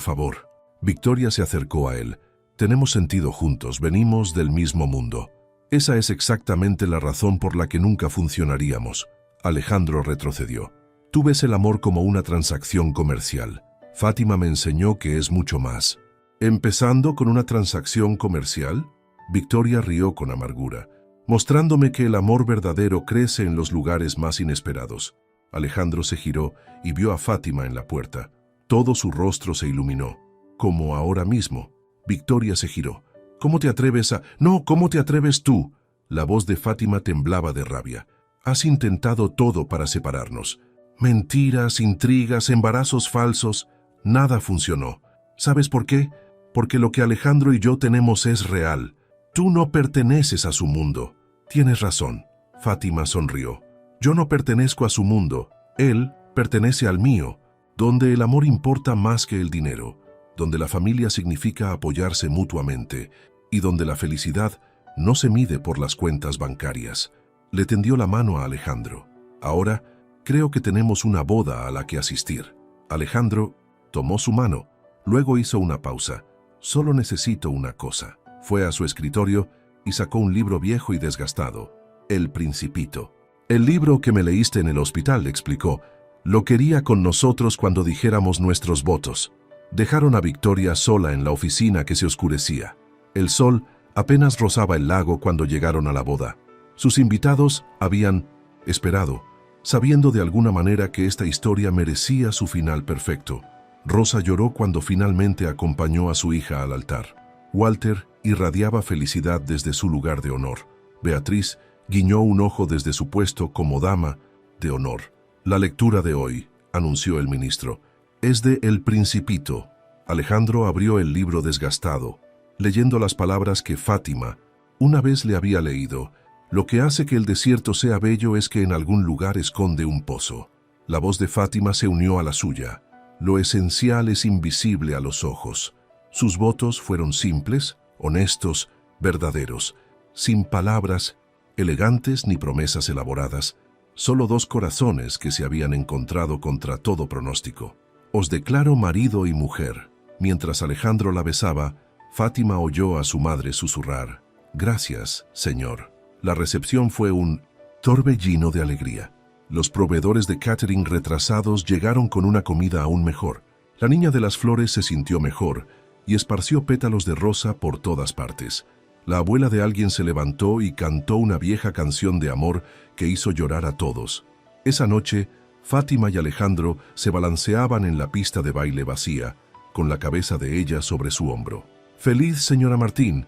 favor». Victoria se acercó a él. «Tenemos sentido juntos, venimos del mismo mundo. Esa es exactamente la razón por la que nunca funcionaríamos». Alejandro retrocedió. «Tú ves el amor como una transacción comercial. Fátima me enseñó que es mucho más». «¿Empezando con una transacción comercial?». Victoria rió con amargura, mostrándome que el amor verdadero crece en los lugares más inesperados. Alejandro se giró y vio a Fátima en la puerta. Todo su rostro se iluminó, como ahora mismo. Victoria se giró. «¿Cómo te atreves a...». «No, ¿cómo te atreves tú?». La voz de Fátima temblaba de rabia. «Has intentado todo para separarnos. Mentiras, intrigas, embarazos falsos. Nada funcionó. ¿Sabes por qué? Porque lo que Alejandro y yo tenemos es real. Tú no perteneces a su mundo». «Tienes razón». Fátima sonrió. «Yo no pertenezco a su mundo. Él pertenece al mío, donde el amor importa más que el dinero, donde la familia significa apoyarse mutuamente y donde la felicidad no se mide por las cuentas bancarias». Le tendió la mano a Alejandro. «Ahora creo que tenemos una boda a la que asistir». Alejandro tomó su mano, luego hizo una pausa. «Solo necesito una cosa». Fue a su escritorio y sacó un libro viejo y desgastado, El Principito. «El libro que me leíste en el hospital», explicó. «Lo quería con nosotros cuando dijéramos nuestros votos». Dejaron a Victoria sola en la oficina que se oscurecía. El sol apenas rozaba el lago cuando llegaron a la boda. Sus invitados habían esperado, sabiendo de alguna manera que esta historia merecía su final perfecto. Rosa lloró cuando finalmente acompañó a su hija al altar. Walter irradiaba felicidad desde su lugar de honor. Beatriz guiñó un ojo desde su puesto como dama de honor. «La lectura de hoy», anunció el ministro, «es de El Principito». Alejandro abrió el libro desgastado, leyendo las palabras que Fátima una vez le había leído. «Lo que hace que el desierto sea bello es que en algún lugar esconde un pozo». La voz de Fátima se unió a la suya. «Lo esencial es invisible a los ojos». Sus votos fueron simples, honestos, verdaderos, sin palabras elegantes ni promesas elaboradas, solo dos corazones que se habían encontrado contra todo pronóstico. «Os declaro marido y mujer». Mientras Alejandro la besaba, Fátima oyó a su madre susurrar: «Gracias, Señor». La recepción fue un torbellino de alegría. Los proveedores de catering retrasados llegaron con una comida aún mejor. La niña de las flores se sintió mejor y esparció pétalos de rosa por todas partes. La abuela de alguien se levantó y cantó una vieja canción de amor que hizo llorar a todos. Esa noche, Fátima y Alejandro se balanceaban en la pista de baile vacía, con la cabeza de ella sobre su hombro. «Feliz, señora Martín».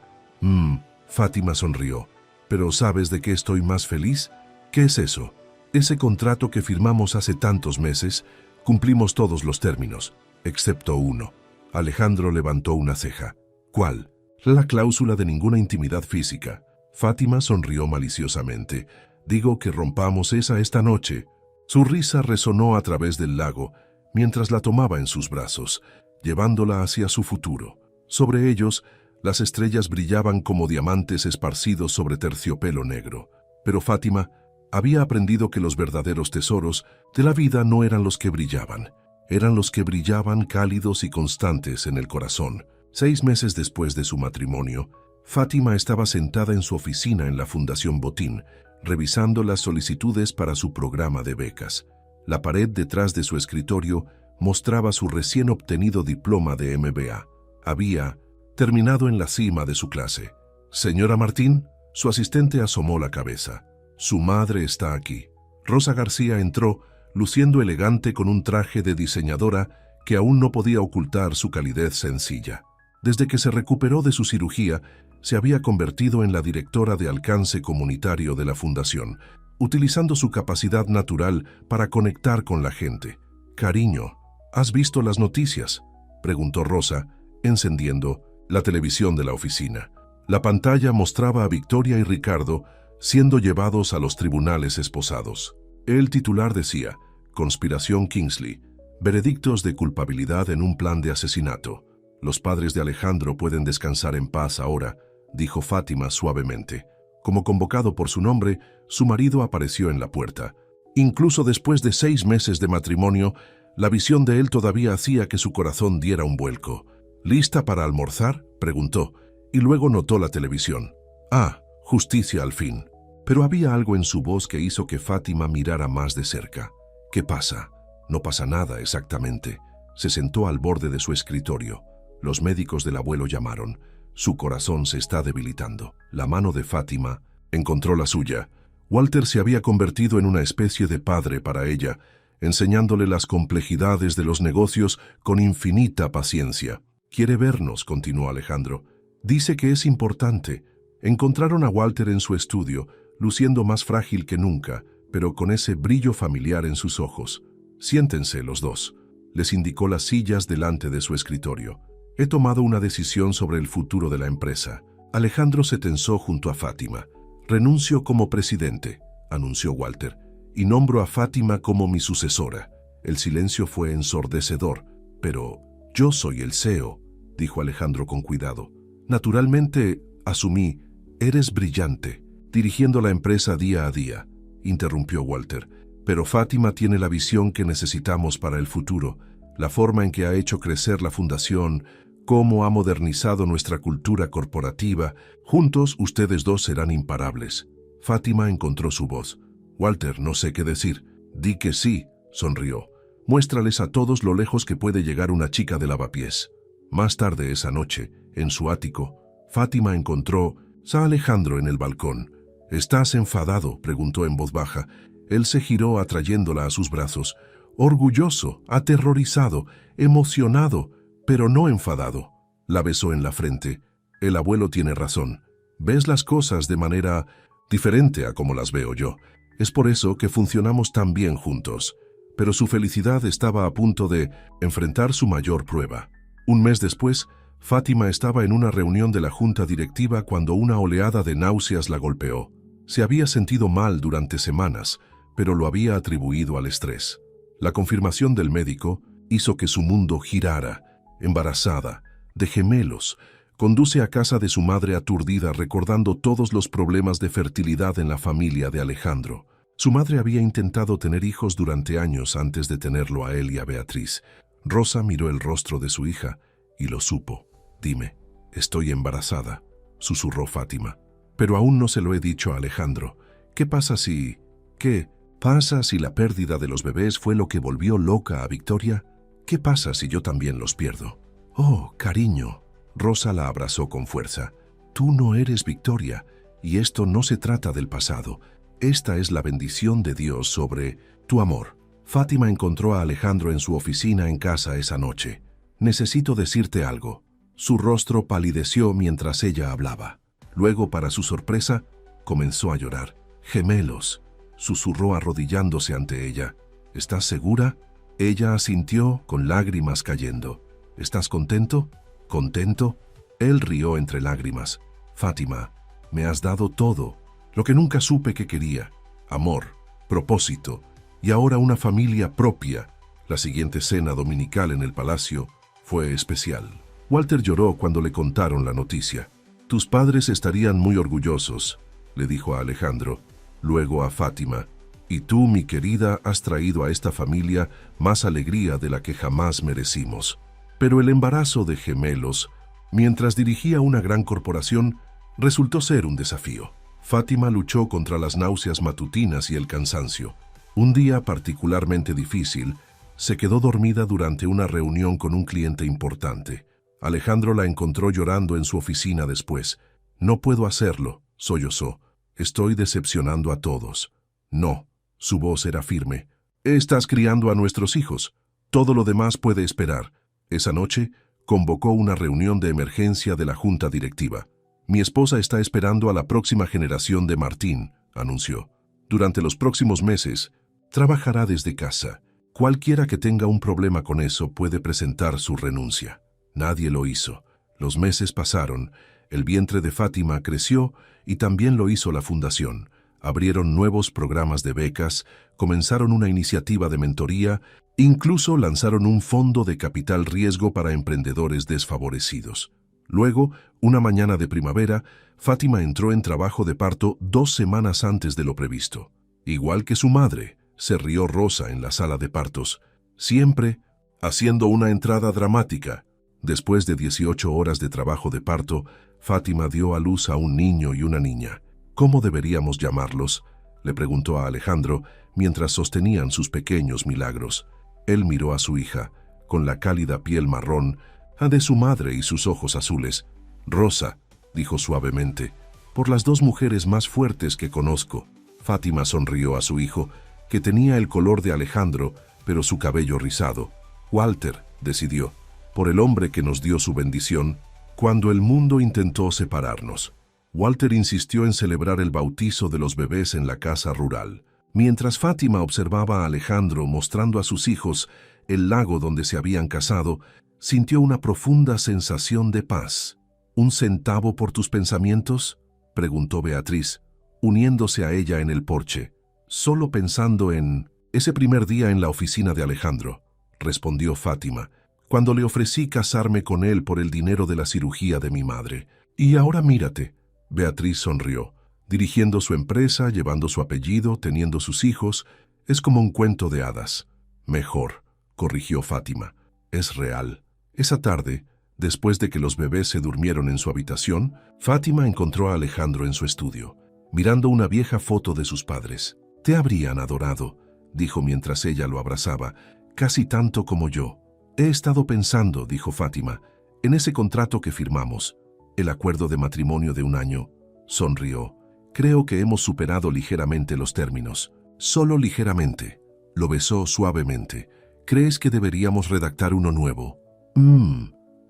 Fátima sonrió. «¿Pero sabes de qué estoy más feliz? ¿Qué es eso? Ese contrato que firmamos hace tantos meses, cumplimos todos los términos, excepto uno». Alejandro levantó una ceja. «¿Cuál?». «La cláusula de ninguna intimidad física». Fátima sonrió maliciosamente. Digo que rompamos esa esta noche. Su risa resonó a través del lago, mientras la tomaba en sus brazos, llevándola hacia su futuro. Sobre ellos, las estrellas brillaban como diamantes esparcidos sobre terciopelo negro. Pero Fátima había aprendido que los verdaderos tesoros de la vida no eran los que brillaban, eran los que brillaban cálidos y constantes en el corazón. 6 meses después de su matrimonio, Fátima estaba sentada en su oficina en la Fundación Botín, revisando las solicitudes para su programa de becas. La pared detrás de su escritorio mostraba su recién obtenido diploma de MBA. Había terminado en la cima de su clase. «Señora Martín», su asistente asomó la cabeza. «Su madre está aquí». Rosa García entró, luciendo elegante con un traje de diseñadora que aún no podía ocultar su calidez sencilla. Desde que se recuperó de su cirugía, se había convertido en la directora de alcance comunitario de la Fundación, utilizando su capacidad natural para conectar con la gente. «Cariño, ¿has visto las noticias?», preguntó Rosa, encendiendo la televisión de la oficina. La pantalla mostraba a Victoria y Ricardo siendo llevados a los tribunales esposados. El titular decía: «Conspiración Kingsley, veredictos de culpabilidad en un plan de asesinato. Los padres de Alejandro pueden descansar en paz ahora», dijo Fátima suavemente. Como convocado por su nombre, su marido apareció en la puerta. Incluso después de 6 meses de matrimonio, la visión de él todavía hacía que su corazón diera un vuelco. «¿Lista para almorzar?», preguntó, y luego notó la televisión. «Ah, justicia al fin». Pero había algo en su voz que hizo que Fátima mirara más de cerca. «¿Qué pasa?». «No pasa nada exactamente». Se sentó al borde de su escritorio. Los médicos del abuelo llamaron. «Su corazón se está debilitando». La mano de Fátima encontró la suya. Walter se había convertido en una especie de padre para ella, enseñándole las complejidades de los negocios con infinita paciencia. «Quiere vernos», continuó Alejandro. «Dice que es importante». Encontraron a Walter en su estudio, luciendo más frágil que nunca, pero con ese brillo familiar en sus ojos. «Siéntense los dos», les indicó las sillas delante de su escritorio. «He tomado una decisión sobre el futuro de la empresa». Alejandro se tensó junto a Fátima. «Renuncio como presidente», anunció Walter, «y nombro a Fátima como mi sucesora». El silencio fue ensordecedor. «Pero yo soy el CEO», dijo Alejandro con cuidado. «Naturalmente, asumí, eres brillante, dirigiendo la empresa día a día», interrumpió Walter. «Pero Fátima tiene la visión que necesitamos para el futuro, la forma en que ha hecho crecer la fundación, cómo ha modernizado nuestra cultura corporativa. Juntos, ustedes dos serán imparables». Fátima encontró su voz. «Walter, no sé qué decir». «Di que sí», sonrió. «Muéstrales a todos lo lejos que puede llegar una chica de lavapiés». Más tarde esa noche, en su ático, Fátima encontró a Alejandro en el balcón. «¿Estás enfadado?», preguntó en voz baja. Él se giró atrayéndola a sus brazos, orgulloso, aterrorizado, emocionado, pero no enfadado. La besó en la frente. «El abuelo tiene razón. Ves las cosas de manera diferente a como las veo yo. Es por eso que funcionamos tan bien juntos». Pero su felicidad estaba a punto de enfrentar su mayor prueba. Un mes después, Fátima estaba en una reunión de la junta directiva cuando una oleada de náuseas la golpeó. Se había sentido mal durante semanas, pero lo había atribuido al estrés. La confirmación del médico hizo que su mundo girara. Embarazada, de gemelos, conduce a casa de su madre aturdida recordando todos los problemas de fertilidad en la familia de Alejandro. Su madre había intentado tener hijos durante años antes de tenerlo a él y a Beatriz. Rosa miró el rostro de su hija y lo supo. «Dime, estoy embarazada», susurró Fátima. «Pero aún no se lo he dicho a Alejandro. ¿Qué pasa si...? ¿Qué pasa si la pérdida de los bebés fue lo que volvió loca a Victoria? ¿Qué pasa si yo también los pierdo?». «Oh, cariño». Rosa la abrazó con fuerza. «Tú no eres Victoria, y esto no se trata del pasado. Esta es la bendición de Dios sobre tu amor». Fátima encontró a Alejandro en su oficina en casa esa noche. «Necesito decirte algo». Su rostro palideció mientras ella hablaba. Luego, para su sorpresa, comenzó a llorar. «Gemelos», susurró arrodillándose ante ella. «¿Estás segura?». Ella asintió con lágrimas cayendo. «¿Estás contento?». «¿Contento?». Él rió entre lágrimas. «Fátima, Me has dado todo, lo que nunca supe que quería. Amor, propósito y ahora una familia propia. La siguiente cena dominical en el palacio fue especial. Walter lloró cuando le contaron la noticia. Tus padres estarían muy orgullosos, le dijo a Alejandro, luego a Fátima. Y tú, mi querida, has traído a esta familia más alegría de la que jamás merecimos. Pero el embarazo de gemelos, mientras dirigía una gran corporación, resultó ser un desafío. Fátima luchó contra las náuseas matutinas y el cansancio. Un día particularmente difícil, se quedó dormida durante una reunión con un cliente importante. Alejandro la encontró llorando en su oficina después. No puedo hacerlo, sollozó. Estoy decepcionando a todos. No, su voz era firme. Estás criando a nuestros hijos. Todo lo demás puede esperar. Esa noche, convocó una reunión de emergencia de la junta directiva. Mi esposa está esperando a la próxima generación de Martín, anunció. Durante los próximos meses, trabajará desde casa. Cualquiera que tenga un problema con eso puede presentar su renuncia. Nadie lo hizo. Los meses pasaron, el vientre de Fátima creció y también lo hizo la fundación. Abrieron nuevos programas de becas, comenzaron una iniciativa de mentoría, incluso lanzaron un fondo de capital riesgo para emprendedores desfavorecidos. Luego, una mañana de primavera, Fátima entró en trabajo de parto 2 semanas antes de lo previsto. Igual que su madre, se rió Rosa en la sala de partos, siempre haciendo una entrada dramática. Después de 18 horas de trabajo de parto, Fátima dio a luz a un niño y una niña. ¿Cómo deberíamos llamarlos?, le preguntó a Alejandro mientras sostenían sus pequeños milagros. Él miró a su hija, con la cálida piel marrón, a de su madre y sus ojos azules. Rosa, dijo suavemente, por las 2 mujeres más fuertes que conozco. Fátima sonrió a su hijo, que tenía el color de Alejandro, pero su cabello rizado. Walter, decidió, por el hombre que nos dio su bendición, cuando el mundo intentó separarnos. Walter insistió en celebrar el bautizo de los bebés en la casa rural. Mientras Fátima observaba a Alejandro mostrando a sus hijos el lago donde se habían casado, sintió una profunda sensación de paz. ¿Un centavo por tus pensamientos?, preguntó Beatriz, uniéndose a ella en el porche. Solo pensando en ese primer día en la oficina de Alejandro, respondió Fátima, cuando le ofrecí casarme con él por el dinero de la cirugía de mi madre. Y ahora mírate. Beatriz sonrió, dirigiendo su empresa, llevando su apellido, teniendo sus hijos. Es como un cuento de hadas. Mejor, corrigió Fátima. Es real. Esa tarde, después de que los bebés se durmieron en su habitación, Fátima encontró a Alejandro en su estudio, mirando una vieja foto de sus padres. Te habrían adorado, dijo mientras ella lo abrazaba, casi tanto como yo. He estado pensando, dijo Fátima, en ese contrato que firmamos, el acuerdo de matrimonio de 1 año. Sonrió. Creo que hemos superado ligeramente los términos. Solo ligeramente. Lo besó suavemente. ¿Crees que deberíamos redactar uno nuevo?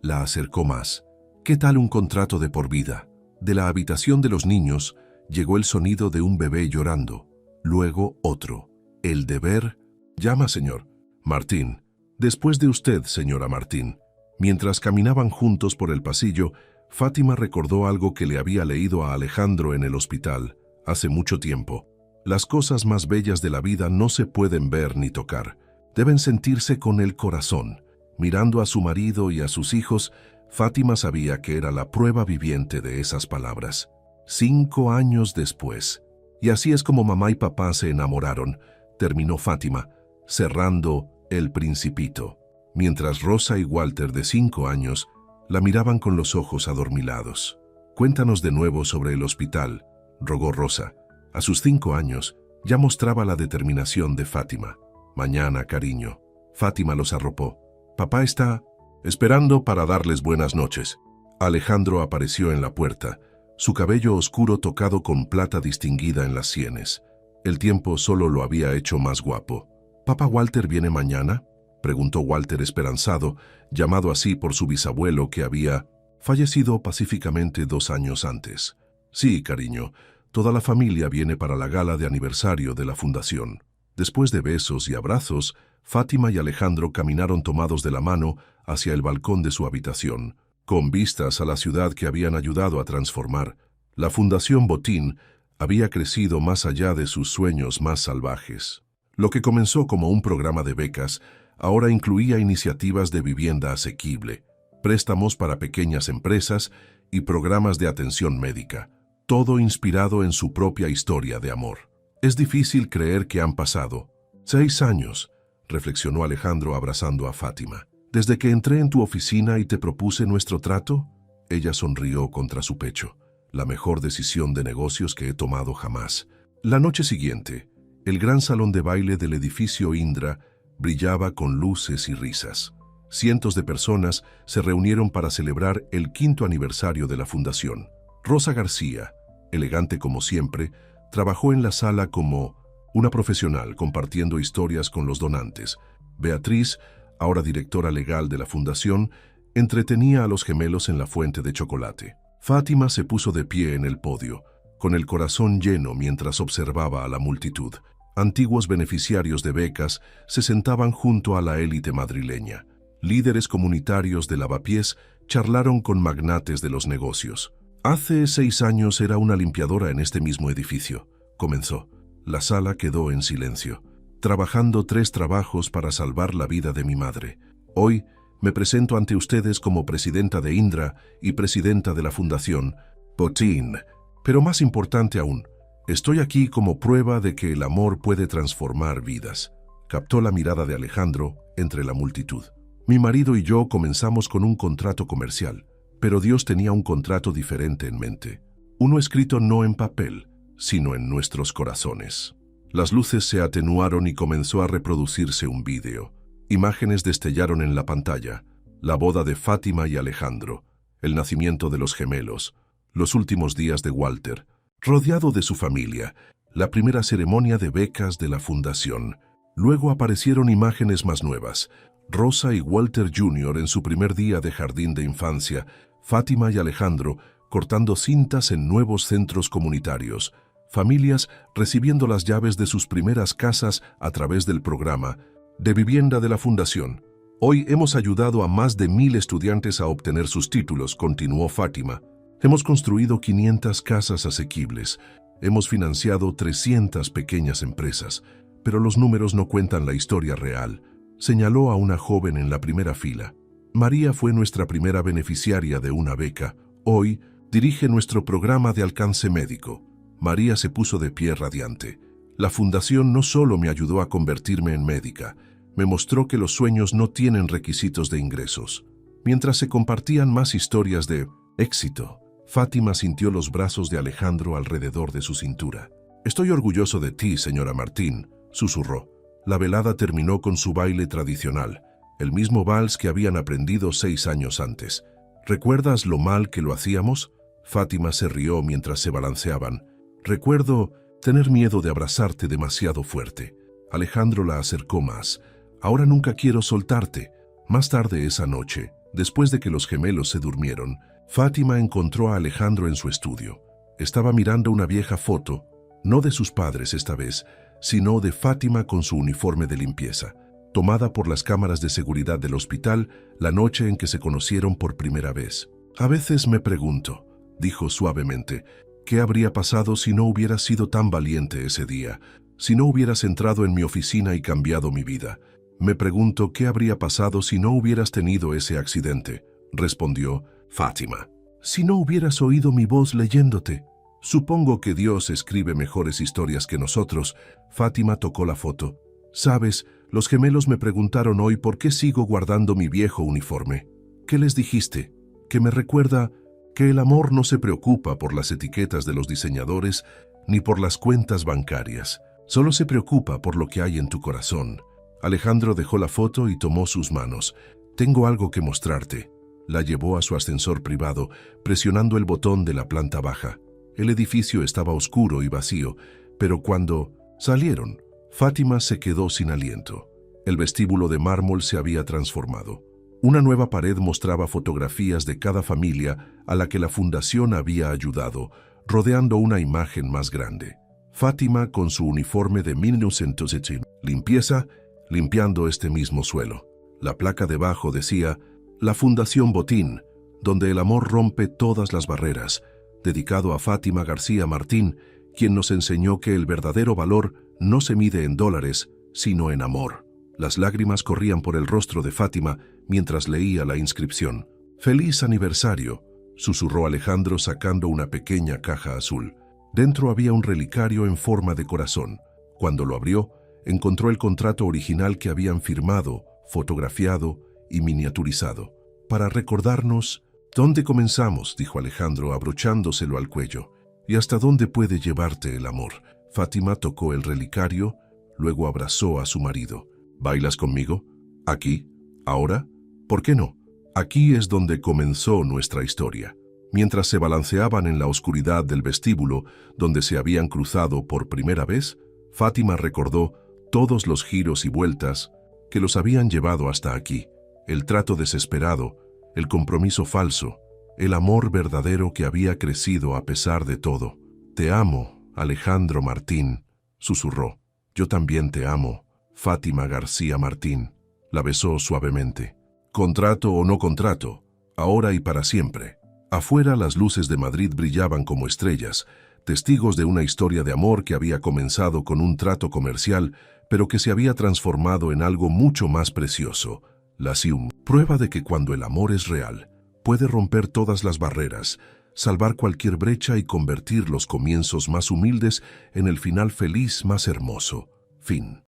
La acercó más. ¿Qué tal un contrato de por vida? De la habitación de los niños llegó el sonido de un bebé llorando. Luego otro. El deber. Llama, señor. Martín. Después de usted, señora Martín. Mientras caminaban juntos por el pasillo, Fátima recordó algo que le había leído a Alejandro en el hospital hace mucho tiempo. Las cosas más bellas de la vida no se pueden ver ni tocar. Deben sentirse con el corazón. Mirando a su marido y a sus hijos, Fátima sabía que era la prueba viviente de esas palabras. 5 años después. Y así es como mamá y papá se enamoraron, terminó Fátima, cerrando El Principito, mientras Rosa y Walter, de 5 años, la miraban con los ojos adormilados. Cuéntanos de nuevo sobre el hospital, rogó Rosa. A sus 5 años ya mostraba la determinación de Fátima. Mañana, cariño. Fátima los arropó. Papá está esperando para darles buenas noches. Alejandro apareció en la puerta, su cabello oscuro tocado con plata distinguida en las sienes. El tiempo solo lo había hecho más guapo. ¿Papá Walter viene mañana?, preguntó Walter esperanzado, llamado así por su bisabuelo que había fallecido pacíficamente 2 años antes. Sí, cariño, toda la familia viene para la gala de aniversario de la fundación. Después de besos y abrazos, Fátima y Alejandro caminaron tomados de la mano hacia el balcón de su habitación, con vistas a la ciudad que habían ayudado a transformar. La Fundación Botín había crecido más allá de sus sueños más salvajes. Lo que comenzó como un programa de becas ahora incluía iniciativas de vivienda asequible, préstamos para pequeñas empresas y programas de atención médica, todo inspirado en su propia historia de amor. Es difícil creer que han pasado 6 años, reflexionó Alejandro abrazando a Fátima. Desde que entré en tu oficina y te propuse nuestro trato, ella sonrió contra su pecho. La mejor decisión de negocios que he tomado jamás. La noche siguiente, el gran salón de baile del edificio Indra brillaba con luces y risas. Cientos de personas se reunieron para celebrar el 5º aniversario de la fundación. Rosa García, elegante como siempre, trabajó en la sala como una profesional compartiendo historias con los donantes. Beatriz, ahora directora legal de la fundación, entretenía a los gemelos en la fuente de chocolate. Fátima se puso de pie en el podio, con el corazón lleno mientras observaba a la multitud. Antiguos beneficiarios de becas se sentaban junto a la élite madrileña. Líderes comunitarios de Lavapiés charlaron con magnates de los negocios. Hace 6 años era una limpiadora en este mismo edificio, comenzó. La sala quedó en silencio, trabajando 3 trabajos para salvar la vida de mi madre. Hoy me presento ante ustedes como presidenta de Indra y presidenta de la Fundación Botín. Pero más importante aún, estoy aquí como prueba de que el amor puede transformar vidas. Captó la mirada de Alejandro entre la multitud. Mi marido y yo comenzamos con un contrato comercial, pero Dios tenía un contrato diferente en mente. Uno escrito no en papel, sino en nuestros corazones. Las luces se atenuaron y comenzó a reproducirse un vídeo. Imágenes destellaron en la pantalla. La boda de Fátima y Alejandro, el nacimiento de los gemelos, los últimos días de Walter, rodeado de su familia, la primera ceremonia de becas de la fundación. Luego aparecieron imágenes más nuevas. Rosa y Walter Jr. en su primer día de jardín de infancia, Fátima y Alejandro cortando cintas en nuevos centros comunitarios, familias recibiendo las llaves de sus primeras casas a través del programa de vivienda de la Fundación. Hoy hemos ayudado a más de 1000 estudiantes a obtener sus títulos, continuó Fátima. Hemos construido 500 casas asequibles. Hemos financiado 300 pequeñas empresas. Pero los números no cuentan la historia real, señaló a una joven en la primera fila. María fue nuestra primera beneficiaria de una beca. Hoy dirige nuestro programa de alcance médico. María se puso de pie radiante. La fundación no solo me ayudó a convertirme en médica, me mostró que los sueños no tienen requisitos de ingresos. Mientras se compartían más historias de éxito, Fátima sintió los brazos de Alejandro alrededor de su cintura. Estoy orgulloso de ti, señora Martín, susurró. La velada terminó con su baile tradicional, el mismo vals que habían aprendido 6 años antes. ¿Recuerdas lo mal que lo hacíamos? Fátima se rió mientras se balanceaban. Recuerdo tener miedo de abrazarte demasiado fuerte. Alejandro la acercó más. Ahora nunca quiero soltarte. Más tarde esa noche, después de que los gemelos se durmieron, Fátima encontró a Alejandro en su estudio. Estaba mirando una vieja foto, no de sus padres esta vez, sino de Fátima con su uniforme de limpieza, tomada por las cámaras de seguridad del hospital la noche en que se conocieron por primera vez. A veces me pregunto, dijo suavemente, ¿qué habría pasado si no hubieras sido tan valiente ese día? Si no hubieras entrado en mi oficina y cambiado mi vida. Me pregunto qué habría pasado si no hubieras tenido ese accidente, respondió Fátima. Si no hubieras oído mi voz leyéndote. Supongo que Dios escribe mejores historias que nosotros. Fátima tocó la foto. Sabes, los gemelos me preguntaron hoy por qué sigo guardando mi viejo uniforme. ¿Qué les dijiste? Que me recuerda que el amor no se preocupa por las etiquetas de los diseñadores ni por las cuentas bancarias. Solo se preocupa por lo que hay en tu corazón. Alejandro dejó la foto y tomó sus manos. Tengo algo que mostrarte. La llevó a su ascensor privado, presionando el botón de la planta baja. El edificio estaba oscuro y vacío, pero cuando salieron, Fátima se quedó sin aliento. El vestíbulo de mármol se había transformado. Una nueva pared mostraba fotografías de cada familia a la que la fundación había ayudado, rodeando una imagen más grande. Fátima con su uniforme de 1970, limpieza, limpiando este mismo suelo. La placa debajo decía, La Fundación Botín, donde el amor rompe todas las barreras, dedicado a Fátima García Martín, quien nos enseñó que el verdadero valor no se mide en dólares, sino en amor. Las lágrimas corrían por el rostro de Fátima mientras leía la inscripción. «Feliz aniversario», susurró Alejandro sacando una pequeña caja azul. Dentro había un relicario en forma de corazón. Cuando lo abrió, encontró el contrato original que habían firmado, fotografiado y miniaturizado. «Para recordarnos dónde comenzamos», dijo Alejandro abrochándoselo al cuello, «y hasta dónde puede llevarte el amor». Fátima tocó el relicario, luego abrazó a su marido. «¿Bailas conmigo? ¿Aquí? ¿Ahora? ¿Por qué no? Aquí es donde comenzó nuestra historia». Mientras se balanceaban en la oscuridad del vestíbulo, donde se habían cruzado por primera vez, Fátima recordó todos los giros y vueltas que los habían llevado hasta aquí, el trato desesperado, el compromiso falso, el amor verdadero que había crecido a pesar de todo. «Te amo, Alejandro Martín», susurró. «Yo también te amo, Fátima García Martín». La besó suavemente. «Contrato o no contrato, ahora y para siempre». Afuera las luces de Madrid brillaban como estrellas, testigos de una historia de amor que había comenzado con un trato comercial, pero que se había transformado en algo mucho más precioso, la SIUM. Prueba de que cuando el amor es real, puede romper todas las barreras, salvar cualquier brecha y convertir los comienzos más humildes en el final feliz más hermoso. Fin.